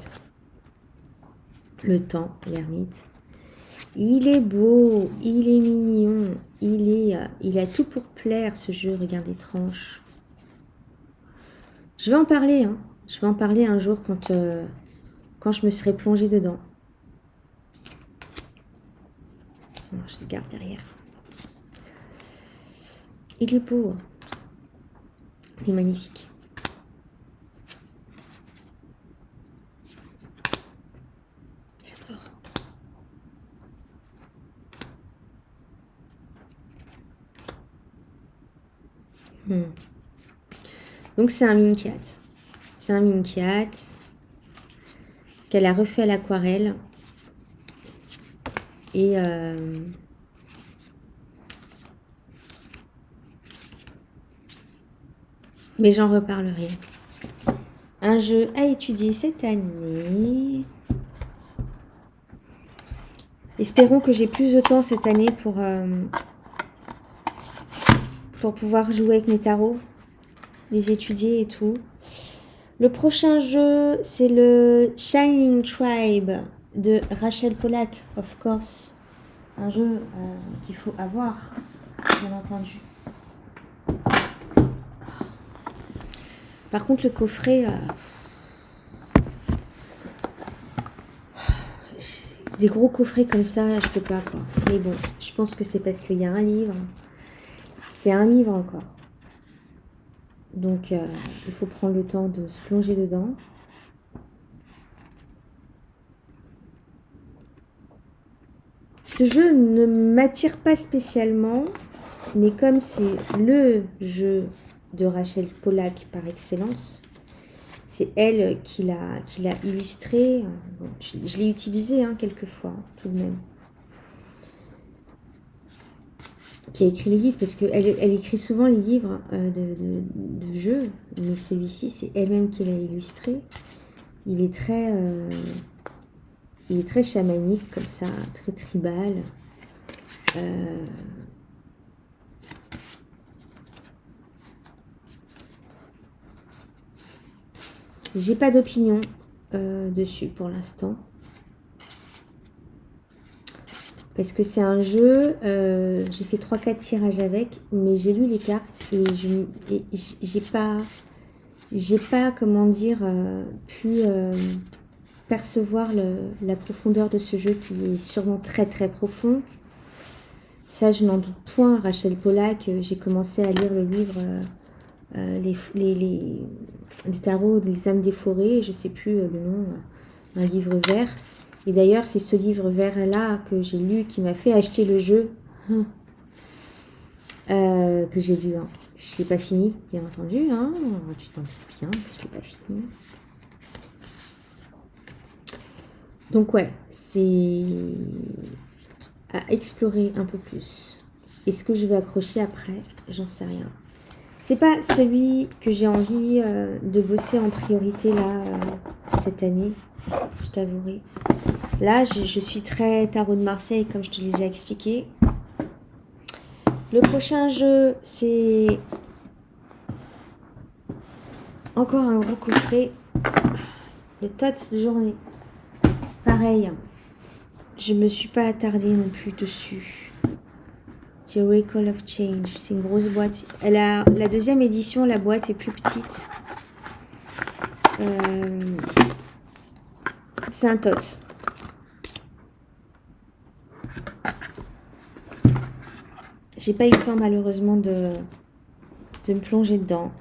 Le temps, l'ermite. Il est beau, il est mignon, il a tout pour plaire ce jeu, regarde les tranches. Je vais en parler, hein. Je vais en parler un jour quand je me serai plongée dedans. Non, je le garde derrière. Il est beau. Il est magnifique. J'adore. Donc c'est un Mincat. C'est un Mincat qu'elle a refait à l'aquarelle. Et mais j'en reparlerai. Un jeu à étudier cette année. Espérons que j'ai plus de temps cette année pour pouvoir jouer avec mes tarots, les étudier et tout. Le prochain jeu, c'est le Shining Tribe de Rachel Pollack, of course. un jeu qu'il faut avoir, bien entendu. Par contre, le coffret, des gros coffrets comme ça, je peux pas, quoi. Mais bon, je pense que c'est parce qu'il y a un livre. C'est un livre encore. Donc, il faut prendre le temps de se plonger dedans. Ce jeu ne m'attire pas spécialement, mais comme c'est le jeu de Rachel Pollack par excellence, c'est elle qui l'a illustré. Bon, je l'ai utilisé quelques fois, tout de même. Qui a écrit le livre, parce qu'elle écrit souvent les livres de jeux, mais celui-ci, c'est elle-même qui l'a illustré. Il est très chamanique, comme ça, très tribal. J'ai pas d'opinion dessus pour l'instant. Parce que c'est un jeu, j'ai fait 3-4 tirages avec, mais j'ai lu les cartes et j'ai pas, comment dire, pu percevoir la profondeur de ce jeu qui est sûrement très très profond. Ça, je n'en doute point. Rachel Pollack, j'ai commencé à lire le livre les tarots, les âmes des forêts, je sais plus le nom, un livre vert. Et d'ailleurs, c'est ce livre vert-là que j'ai lu qui m'a fait acheter le jeu que j'ai lu. Je l'ai pas fini, bien entendu. Tu t'en doutes bien que je l'ai pas fini. Donc ouais, c'est à explorer un peu plus. Est-ce que je vais accrocher après? J'en sais rien. C'est pas celui que j'ai envie de bosser en priorité là cette année, je t'avouerai. Là, je suis très tarot de Marseille, comme je te l'ai déjà expliqué. Le prochain jeu, c'est encore un gros coffret. Le Tot de journée. Pareil, je me suis pas attardée non plus dessus. The Recall of Change, c'est une grosse boîte. La deuxième édition, la boîte est plus petite. C'est un Tot. J'ai pas eu le temps malheureusement de me plonger dedans.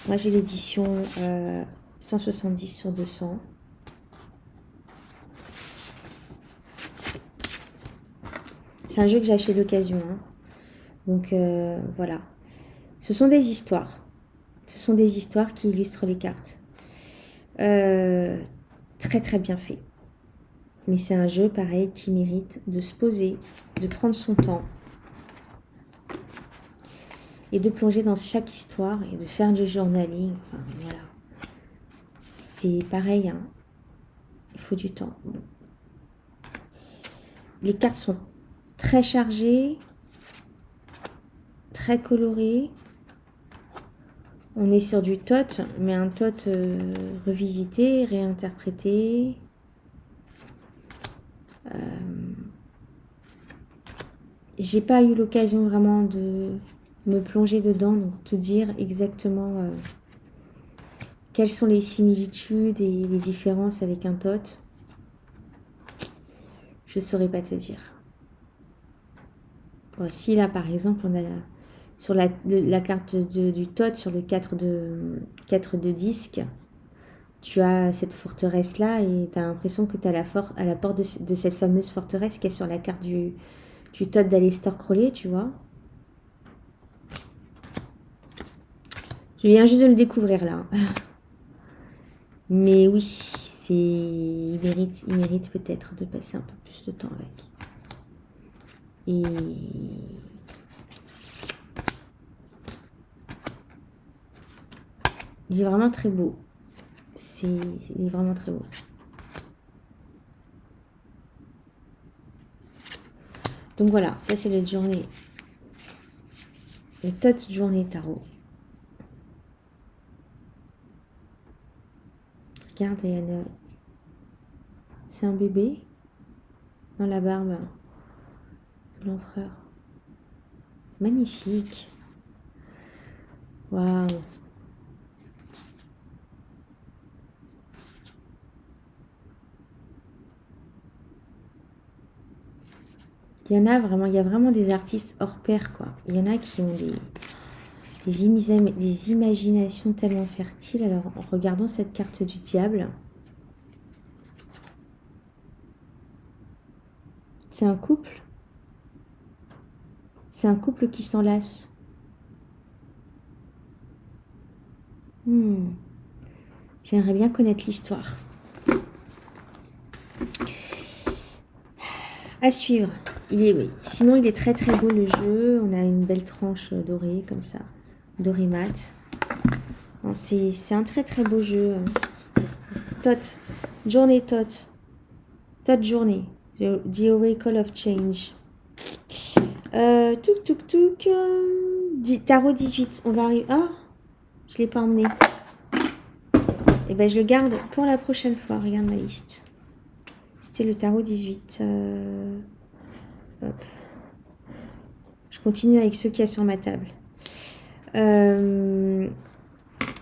Moi j'ai l'édition 170 sur 200. C'est un jeu que j'ai acheté d'occasion. Donc voilà. Ce sont des histoires. Ce sont des histoires qui illustrent les cartes. Très très bien fait. Mais c'est un jeu pareil qui mérite de se poser, de prendre son temps et de plonger dans chaque histoire et de faire du journaling. Enfin voilà. C'est pareil. Il faut du temps. Bon. Les cartes sont très chargées, très colorées. On est sur du tot, mais un tot revisité, réinterprété. J'ai pas eu l'occasion vraiment de me plonger dedans, donc te dire exactement quelles sont les similitudes et les différences avec un tot. Je saurais pas te dire. Bon, si là par exemple on a sur la carte du tot, sur le 4 de disque, tu as cette forteresse là et tu as l'impression que tu es à la porte de cette fameuse forteresse qui est sur la carte du tot d'Aleister Crowley, tu vois. Je viens juste de le découvrir là. Mais oui, il mérite peut-être de passer un peu plus de temps avec. Et il est vraiment très beau. Il est vraiment très beau. Donc voilà, ça c'est le journée. Le tot journée tarot. Regarde, c'est un bébé. dans la barbe de l'empereur. Magnifique. Waouh. Il y en a vraiment, il y a vraiment des artistes hors pair, quoi. Il y en a qui ont des imaginations tellement fertiles. Alors, en regardant cette carte du diable, c'est un couple. C'est un couple qui s'enlace. J'aimerais bien connaître l'histoire. À suivre. Sinon, il est très très beau le jeu. On a une belle tranche dorée comme ça. Doré mat. C'est un très très beau jeu. Tot. Journée Tot. Tot journée. The Oracle of Change. Touk. Tarot 18. On va arriver. Ah, je ne l'ai pas emmené. Eh ben, je le garde pour la prochaine fois. Regarde ma liste. C'était le tarot 18. Hop. Je continue avec ceux qu'il y a sur ma table.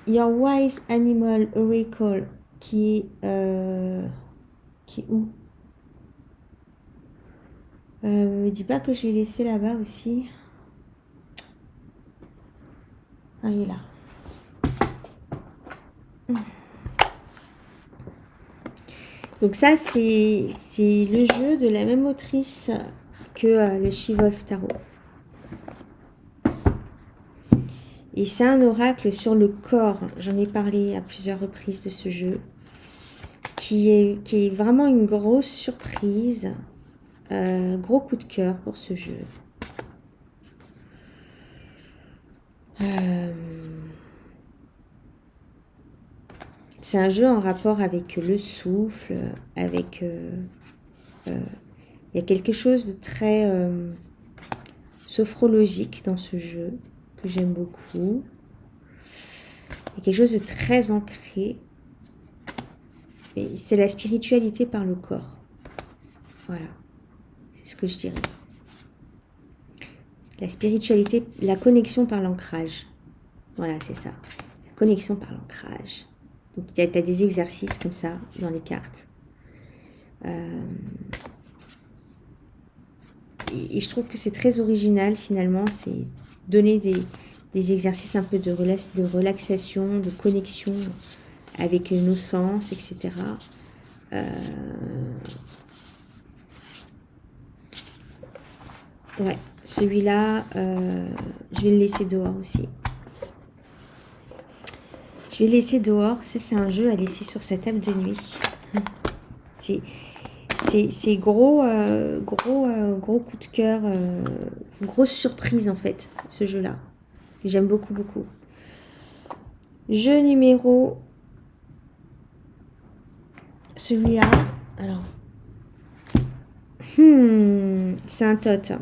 Your Wise Animal Oracle, qui est où? Me dis pas que j'ai laissé là-bas aussi. Ah, il est là. Donc ça, c'est le jeu de la même autrice que le She-Wolf Tarot. Et c'est un oracle sur le corps. J'en ai parlé à plusieurs reprises de ce jeu. Qui est vraiment une grosse surprise. Gros coup de cœur pour ce jeu. C'est un jeu en rapport avec le souffle, avec... il y a quelque chose de très sophrologique dans ce jeu, que j'aime beaucoup. Il y a quelque chose de très ancré. Et c'est la spiritualité par le corps. Voilà, c'est ce que je dirais. La spiritualité, la connexion par l'ancrage. Voilà, c'est ça. La connexion par l'ancrage. Donc, tu as des exercices comme ça dans les cartes. Et je trouve que c'est très original, finalement. C'est donner des exercices un peu de relaxation, de connexion avec nos sens, etc. Ouais, celui-là, je vais le laisser dehors aussi. Je vais le laisser dehors. Ça, c'est un jeu à laisser sur sa table de nuit. C'est gros coup de cœur, grosse surprise en fait, ce jeu-là. J'aime beaucoup, beaucoup. Jeu numéro... Celui-là, alors... c'est un tot.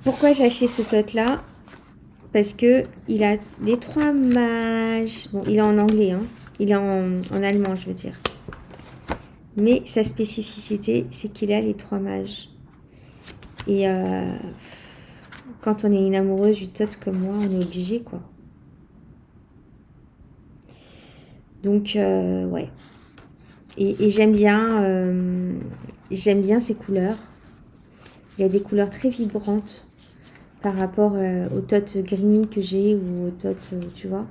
Pourquoi j'ai acheté ce tot-là? Parce que il a les 3 mages. Bon, il est en anglais, hein. Il est en allemand, je veux dire. Mais sa spécificité, c'est qu'il a les 3 mages. Et quand on est une amoureuse du tot comme moi, on est obligé, quoi. Donc, ouais. Et j'aime bien ces couleurs. Il y a des couleurs très vibrantes par rapport au tot grimy que j'ai ou au tot, tu vois.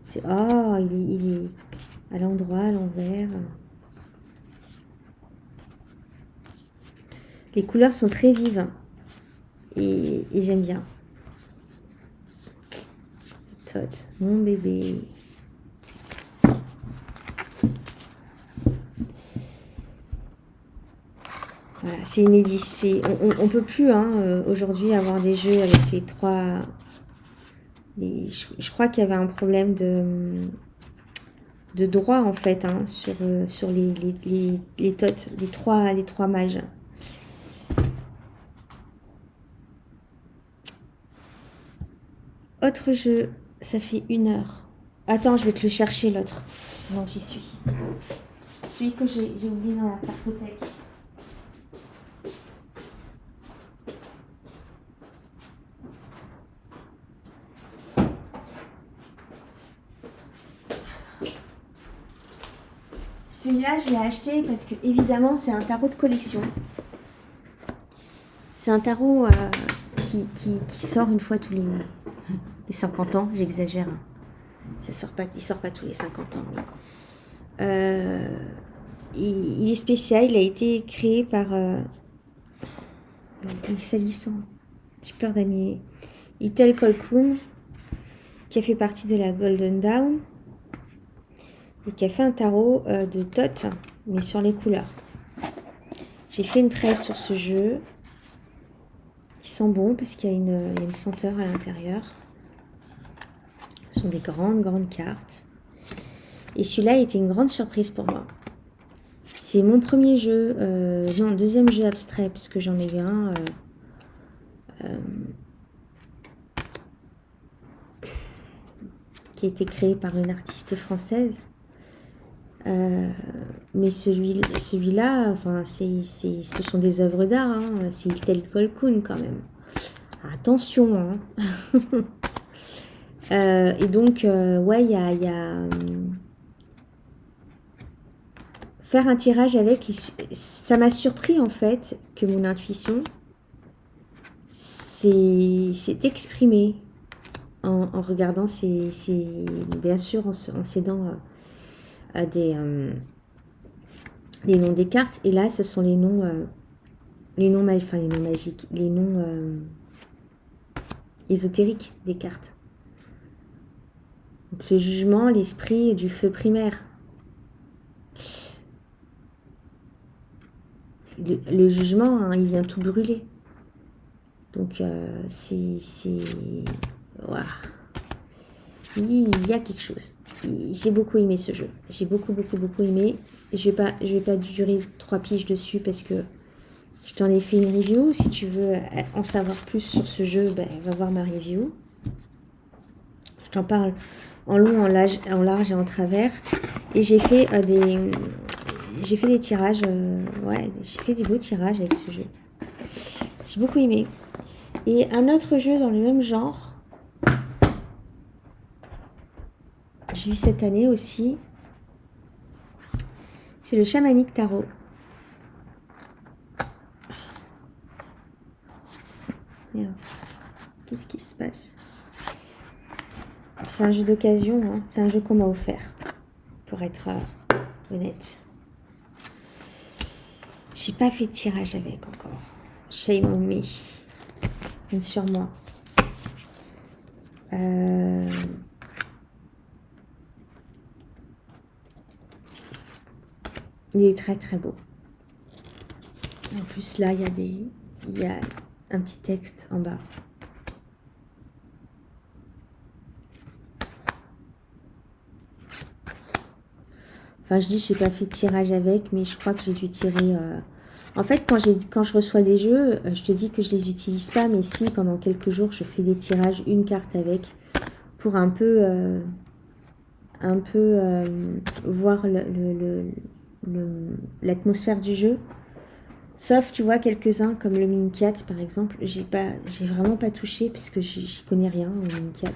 C'est, il est à l'endroit, à l'envers. Les couleurs sont très vives et j'aime bien. Tot, mon bébé. Voilà, c'est inédit. On peut plus aujourd'hui avoir des jeux avec les 3... je crois qu'il y avait un problème de droit en fait sur les tots, les trois mages. Autre jeu, ça fait 1 heure. Attends, je vais te le chercher l'autre. Non, j'y suis. Celui que j'ai oublié dans la cartothèque. Celui-là, je l'ai acheté parce que, évidemment, c'est un tarot de collection. C'est un tarot qui sort une fois tous les 50 ans. J'exagère. Hein. Il sort pas tous les 50 ans. Mais, il est spécial. Il a été créé par... il est salissant. J'ai peur d'amener... Itel Colquhoun, qui a fait partie de la Golden Dawn. Et qui a fait un tarot de Thoth, mais sur les couleurs. J'ai fait une presse sur ce jeu. Il sent bon parce qu'il y a une senteur à l'intérieur. Ce sont des grandes cartes. Et celui-là a été une grande surprise pour moi. C'est mon premier jeu, non, deuxième jeu abstrait, parce que j'en ai eu un qui a été créé par une artiste française. Mais celui-là, enfin, ce sont des œuvres d'art, hein. C'est Itel Colquhoun quand même. Attention, hein. Et donc, ouais, il y a faire un tirage avec, ça m'a surpris en fait que mon intuition s'est exprimée en regardant bien sûr en s'aidant des noms des cartes. Et là, ce sont les noms magiques, les noms ésotériques des cartes. Donc, le jugement, l'esprit du feu primaire. Le jugement, hein, il vient tout brûler. Donc, Waouh. Il y a quelque chose. J'ai beaucoup aimé ce jeu. J'ai beaucoup aimé. Je vais pas durer 3 piges dessus parce que je t'en ai fait une review. Si tu veux en savoir plus sur ce jeu, ben, va voir ma review. Je t'en parle en long, en large et en travers. Et j'ai fait des tirages. Ouais, j'ai fait des beaux tirages avec ce jeu. J'ai beaucoup aimé. Et un autre jeu dans le même genre, j'ai eu cette année aussi, c'est le Chamanic Tarot. Merde, qu'est-ce qui se passe? C'est un jeu d'occasion, hein. C'est un jeu qu'on m'a offert, pour être honnête. J'ai pas fait de tirage avec encore. Shame on me. Sur moi. Il est très beau. En plus là, il y a un petit texte en bas. Enfin, je dis, j'ai pas fait de tirage avec, mais je crois que j'ai dû tirer. En fait, quand je reçois des jeux, je te dis que je les utilise pas, mais si pendant quelques jours, je fais des tirages, une carte avec, pour un peu voir l'atmosphère du jeu. Sauf, tu vois, quelques-uns, comme le Minicat, par exemple, j'ai vraiment pas touché, parce que j'y connais rien, au Minicat.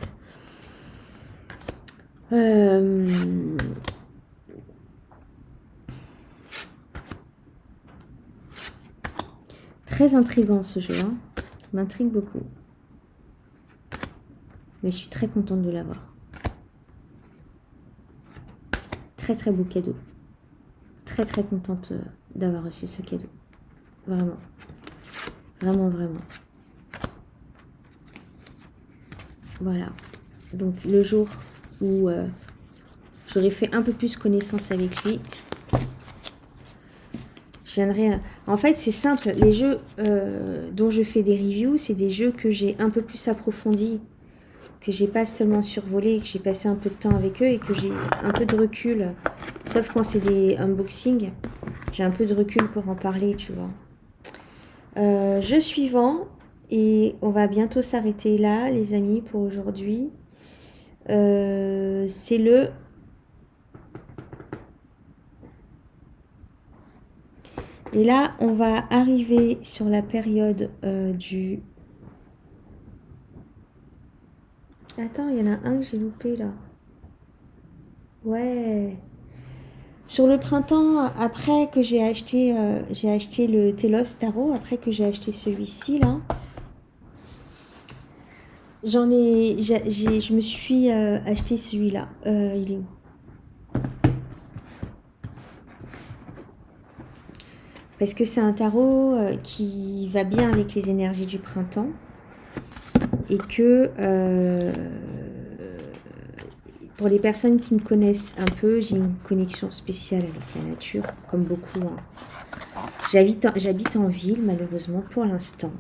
Très intriguant ce jeu, hein. M'intrigue beaucoup. Mais je suis très contente de l'avoir. Très beau cadeau. Très contente d'avoir reçu ce cadeau. Vraiment. Vraiment. Voilà. Donc le jour où j'aurais fait un peu plus connaissance avec lui, j'aimerais... En fait, c'est simple. Les jeux dont je fais des reviews, c'est des jeux que j'ai un peu plus approfondis, que j'ai pas seulement survolé, que j'ai passé un peu de temps avec eux et que j'ai un peu de recul. Sauf quand c'est des unboxings, j'ai un peu de recul pour en parler, tu vois. Jeu suivant, et on va bientôt s'arrêter là, les amis, pour aujourd'hui. C'est le... Et là, on va arriver sur la période du... Attends, il y en a un que j'ai loupé là. Ouais. Sur le printemps, après que j'ai acheté le Telos Tarot, après que j'ai acheté celui-ci là, je me suis acheté celui-là. Il est où? Parce que c'est un tarot qui va bien avec les énergies du printemps et que pour les personnes qui me connaissent un peu, j'ai une connexion spéciale avec la nature, comme beaucoup, hein. J'habite en ville, malheureusement, pour l'instant.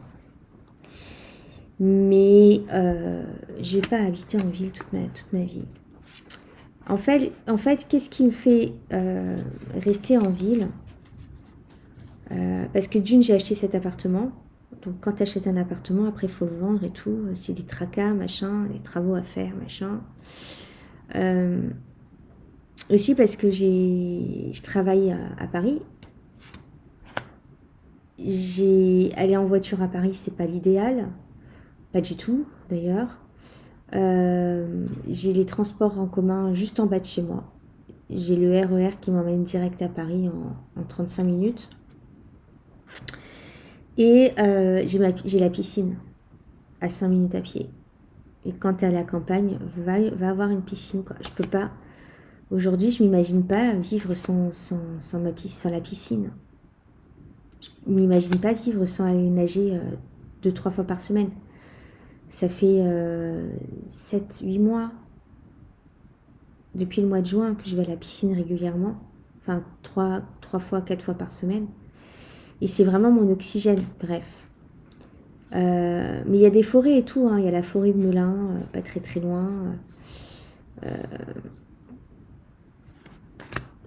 Mais je vais pas habiter en ville toute ma vie. En fait, qu'est-ce qui me fait rester en ville? Parce que d'une, j'ai acheté cet appartement. Donc quand tu achètes un appartement, après il faut le vendre et tout. C'est des tracas, machin, des travaux à faire, machin. Aussi parce que je travaille à Paris. Aller en voiture à Paris, c'est pas l'idéal. Pas du tout, d'ailleurs. J'ai les transports en commun juste en bas de chez moi. J'ai le RER qui m'emmène direct à Paris en 35 minutes. Et j'ai la piscine à 5 minutes à pied. Et quand tu es à la campagne, va avoir une piscine, quoi. Je peux pas. Aujourd'hui, je m'imagine pas vivre sans la piscine. Je m'imagine pas vivre sans aller nager 2-3 fois par semaine. Ça fait 7-8 mois, depuis le mois de juin, que je vais à la piscine régulièrement. Enfin, 3 fois, 4 fois par semaine. Et c'est vraiment mon oxygène, bref. Mais il y a des forêts et tout, hein. Il y a la forêt de Melun, pas très très loin.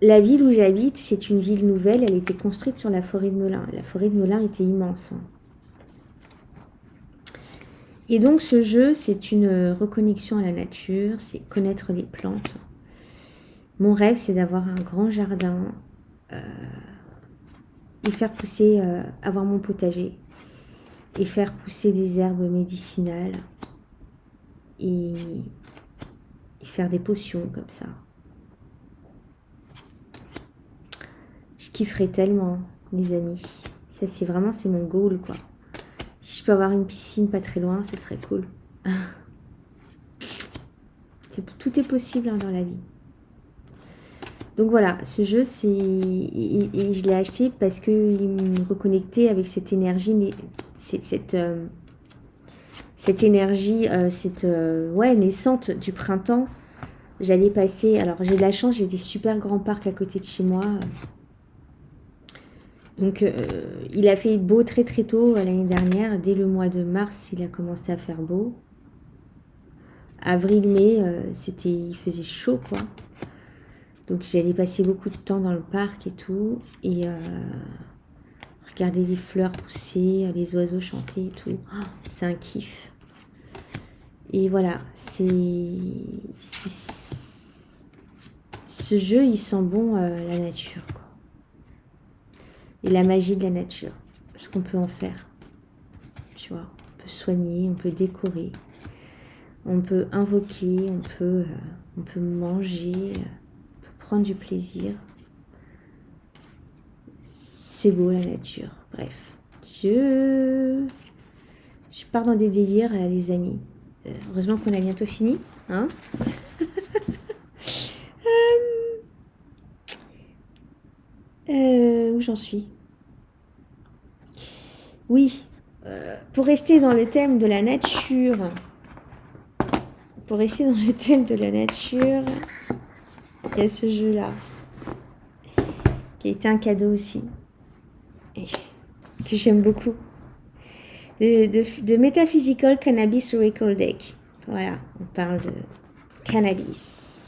La ville où j'habite, c'est une ville nouvelle, elle a été construite sur la forêt de Melun. La forêt de Melun était immense, hein. Et donc ce jeu, c'est une reconnexion à la nature, c'est connaître les plantes. Mon rêve, c'est d'avoir un grand jardin et faire pousser, avoir mon potager et faire pousser des herbes médicinales et faire des potions comme ça. Je kifferais tellement, les amis. Ça, c'est mon goal, quoi. Si je peux avoir une piscine pas très loin, ce serait cool. Tout est possible, hein, dans la vie. Donc voilà, ce jeu, et je l'ai acheté parce qu'il me reconnectait avec cette énergie, cette énergie, naissante du printemps. J'allais passer, alors j'ai de la chance, j'ai des super grands parcs à côté de chez moi. Donc il a fait beau très très tôt l'année dernière. Dès le mois de mars, il a commencé à faire beau. Avril-mai, il faisait chaud, quoi. Donc j'allais passer beaucoup de temps dans le parc et tout. Et regarder les fleurs pousser, les oiseaux chanter et tout. Oh, c'est un kiff. Et voilà, ce jeu, il sent bon la nature, quoi. Et la magie de la nature. Ce qu'on peut en faire. Tu vois, on peut soigner, on peut décorer. On peut invoquer, on peut manger, on peut prendre du plaisir. C'est beau la nature. Bref, je pars dans des délires, là, les amis. Heureusement qu'on a bientôt fini, hein. Où j'en suis? Oui, pour rester dans le thème de la nature. Pour rester dans le thème de la nature, il y a ce jeu-là, qui a été un cadeau aussi, et que j'aime beaucoup. De Metaphysical Cannabis Record Deck. Voilà, on parle de cannabis.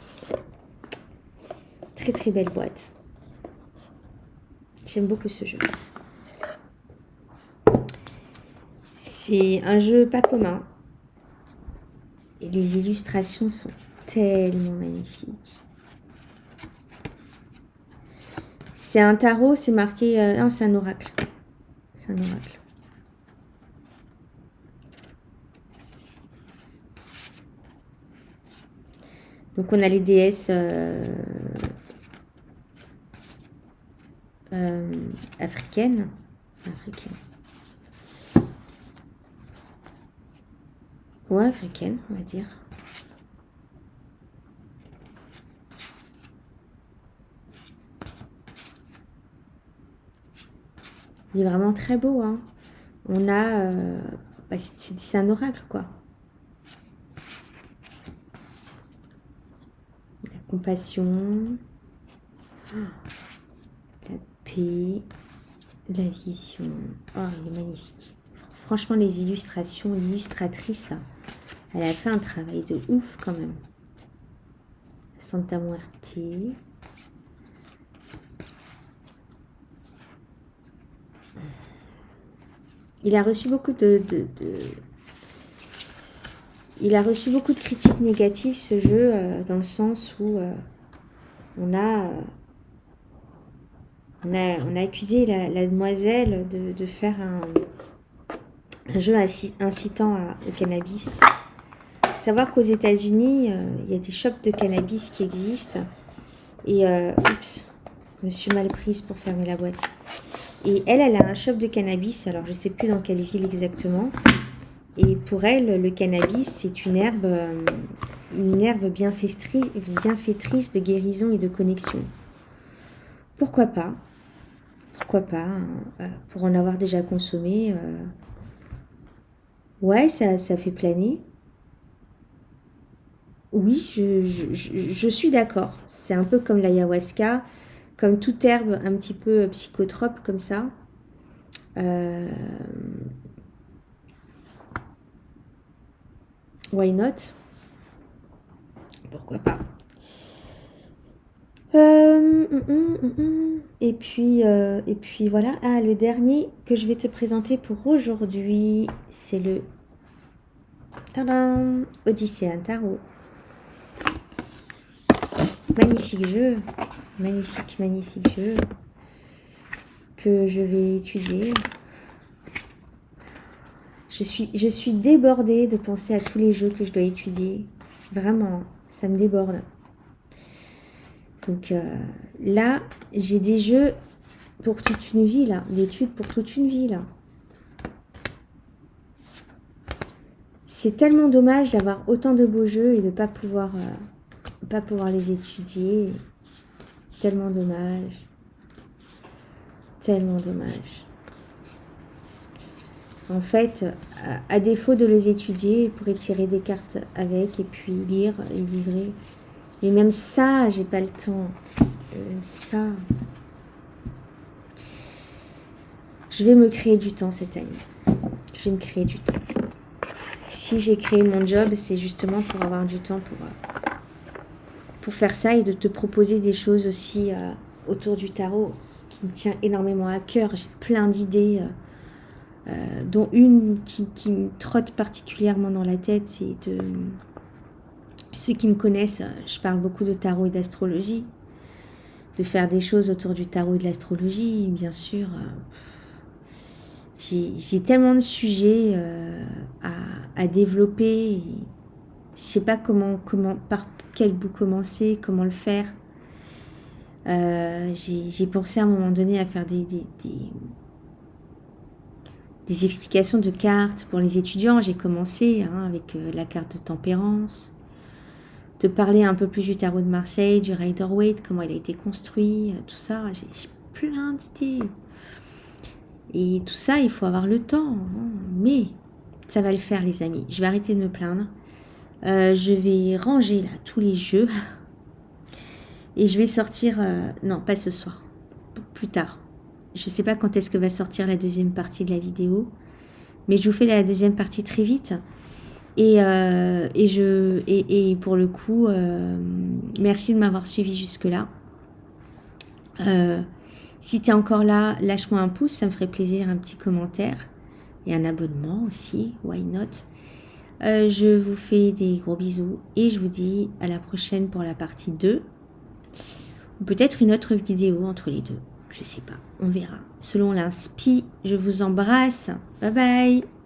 Très très belle boîte. J'aime beaucoup ce jeu. C'est un jeu pas commun. Et les illustrations sont tellement magnifiques. C'est un tarot, c'est marqué... non, c'est un oracle. C'est un oracle. Donc on a les déesses africaine. Africaine. Ouais, africaine, on va dire. Il est vraiment très beau, hein. On a... c'est un oracle, quoi. La compassion, la paix, la vision. Oh, il est magnifique. Franchement, les illustrations, l'illustratrice, elle a fait un travail de ouf, quand même. Santa Muerte. Il a reçu beaucoup il a reçu beaucoup de critiques négatives, ce jeu, dans le sens où on a accusé la demoiselle de faire un jeu incitant au cannabis. Il faut savoir qu'aux États-Unis, il y a des shops de cannabis qui existent. Et, oups, je me suis mal prise pour fermer la boîte. Et elle a un shop de cannabis, alors je ne sais plus dans quelle ville exactement. Et pour elle, le cannabis, c'est une herbe bienfaitrice de guérison et de connexion. Pourquoi pas? Pourquoi pas, hein, pour en avoir déjà consommé. Ouais, ça fait planer. Oui, je suis d'accord. C'est un peu comme l'ayahuasca, comme toute herbe un petit peu psychotrope comme ça. Why not? Pourquoi pas? Et puis voilà. Ah, le dernier que je vais te présenter pour aujourd'hui, c'est le tadam, Odysséen Tarot. Magnifique jeu, magnifique jeu que je vais étudier. Je suis débordée de penser à tous les jeux que je dois étudier. Vraiment, ça me déborde. Donc là, j'ai des jeux pour toute une vie, là. D'études pour toute une vie, là. C'est tellement dommage d'avoir autant de beaux jeux et de ne pas pouvoir les étudier. C'est tellement dommage. Tellement dommage. En fait, à défaut de les étudier, je pourrais tirer des cartes avec et puis lire et livrer. Mais même ça, j'ai pas le temps. Même ça. Je vais me créer du temps cette année. Je vais me créer du temps. Si j'ai créé mon job, c'est justement pour avoir du temps pour faire ça et de te proposer des choses aussi autour du tarot qui me tient énormément à cœur. J'ai plein d'idées. Dont une qui me trotte particulièrement dans la tête, c'est de... Ceux qui me connaissent, je parle beaucoup de tarot et d'astrologie, de faire des choses autour du tarot et de l'astrologie, bien sûr. J'ai tellement de sujets à développer, et je sais pas par quel bout commencer, comment le faire. J'ai pensé à un moment donné à faire des explications de cartes pour les étudiants. J'ai commencé avec la carte de tempérance, de parler un peu plus du tarot de Marseille, du Rider-Waite, comment il a été construit, tout ça. J'ai plein d'idées. Et tout ça, il faut avoir le temps. Mais ça va le faire, les amis. Je vais arrêter de me plaindre. Je vais ranger là tous les jeux. Et je vais sortir... non, pas ce soir. Plus tard. Je ne sais pas quand est-ce que va sortir la deuxième partie de la vidéo, mais je vous fais la deuxième partie très vite. Et pour le coup, merci de m'avoir suivi jusque-là. Si tu es encore là, lâche-moi un pouce, ça me ferait plaisir, un petit commentaire et un abonnement aussi, why not. Je vous fais des gros bisous et je vous dis à la prochaine pour la partie 2. Ou peut-être une autre vidéo entre les deux. Je sais pas, on verra. Selon l'inspi, je vous embrasse. Bye bye.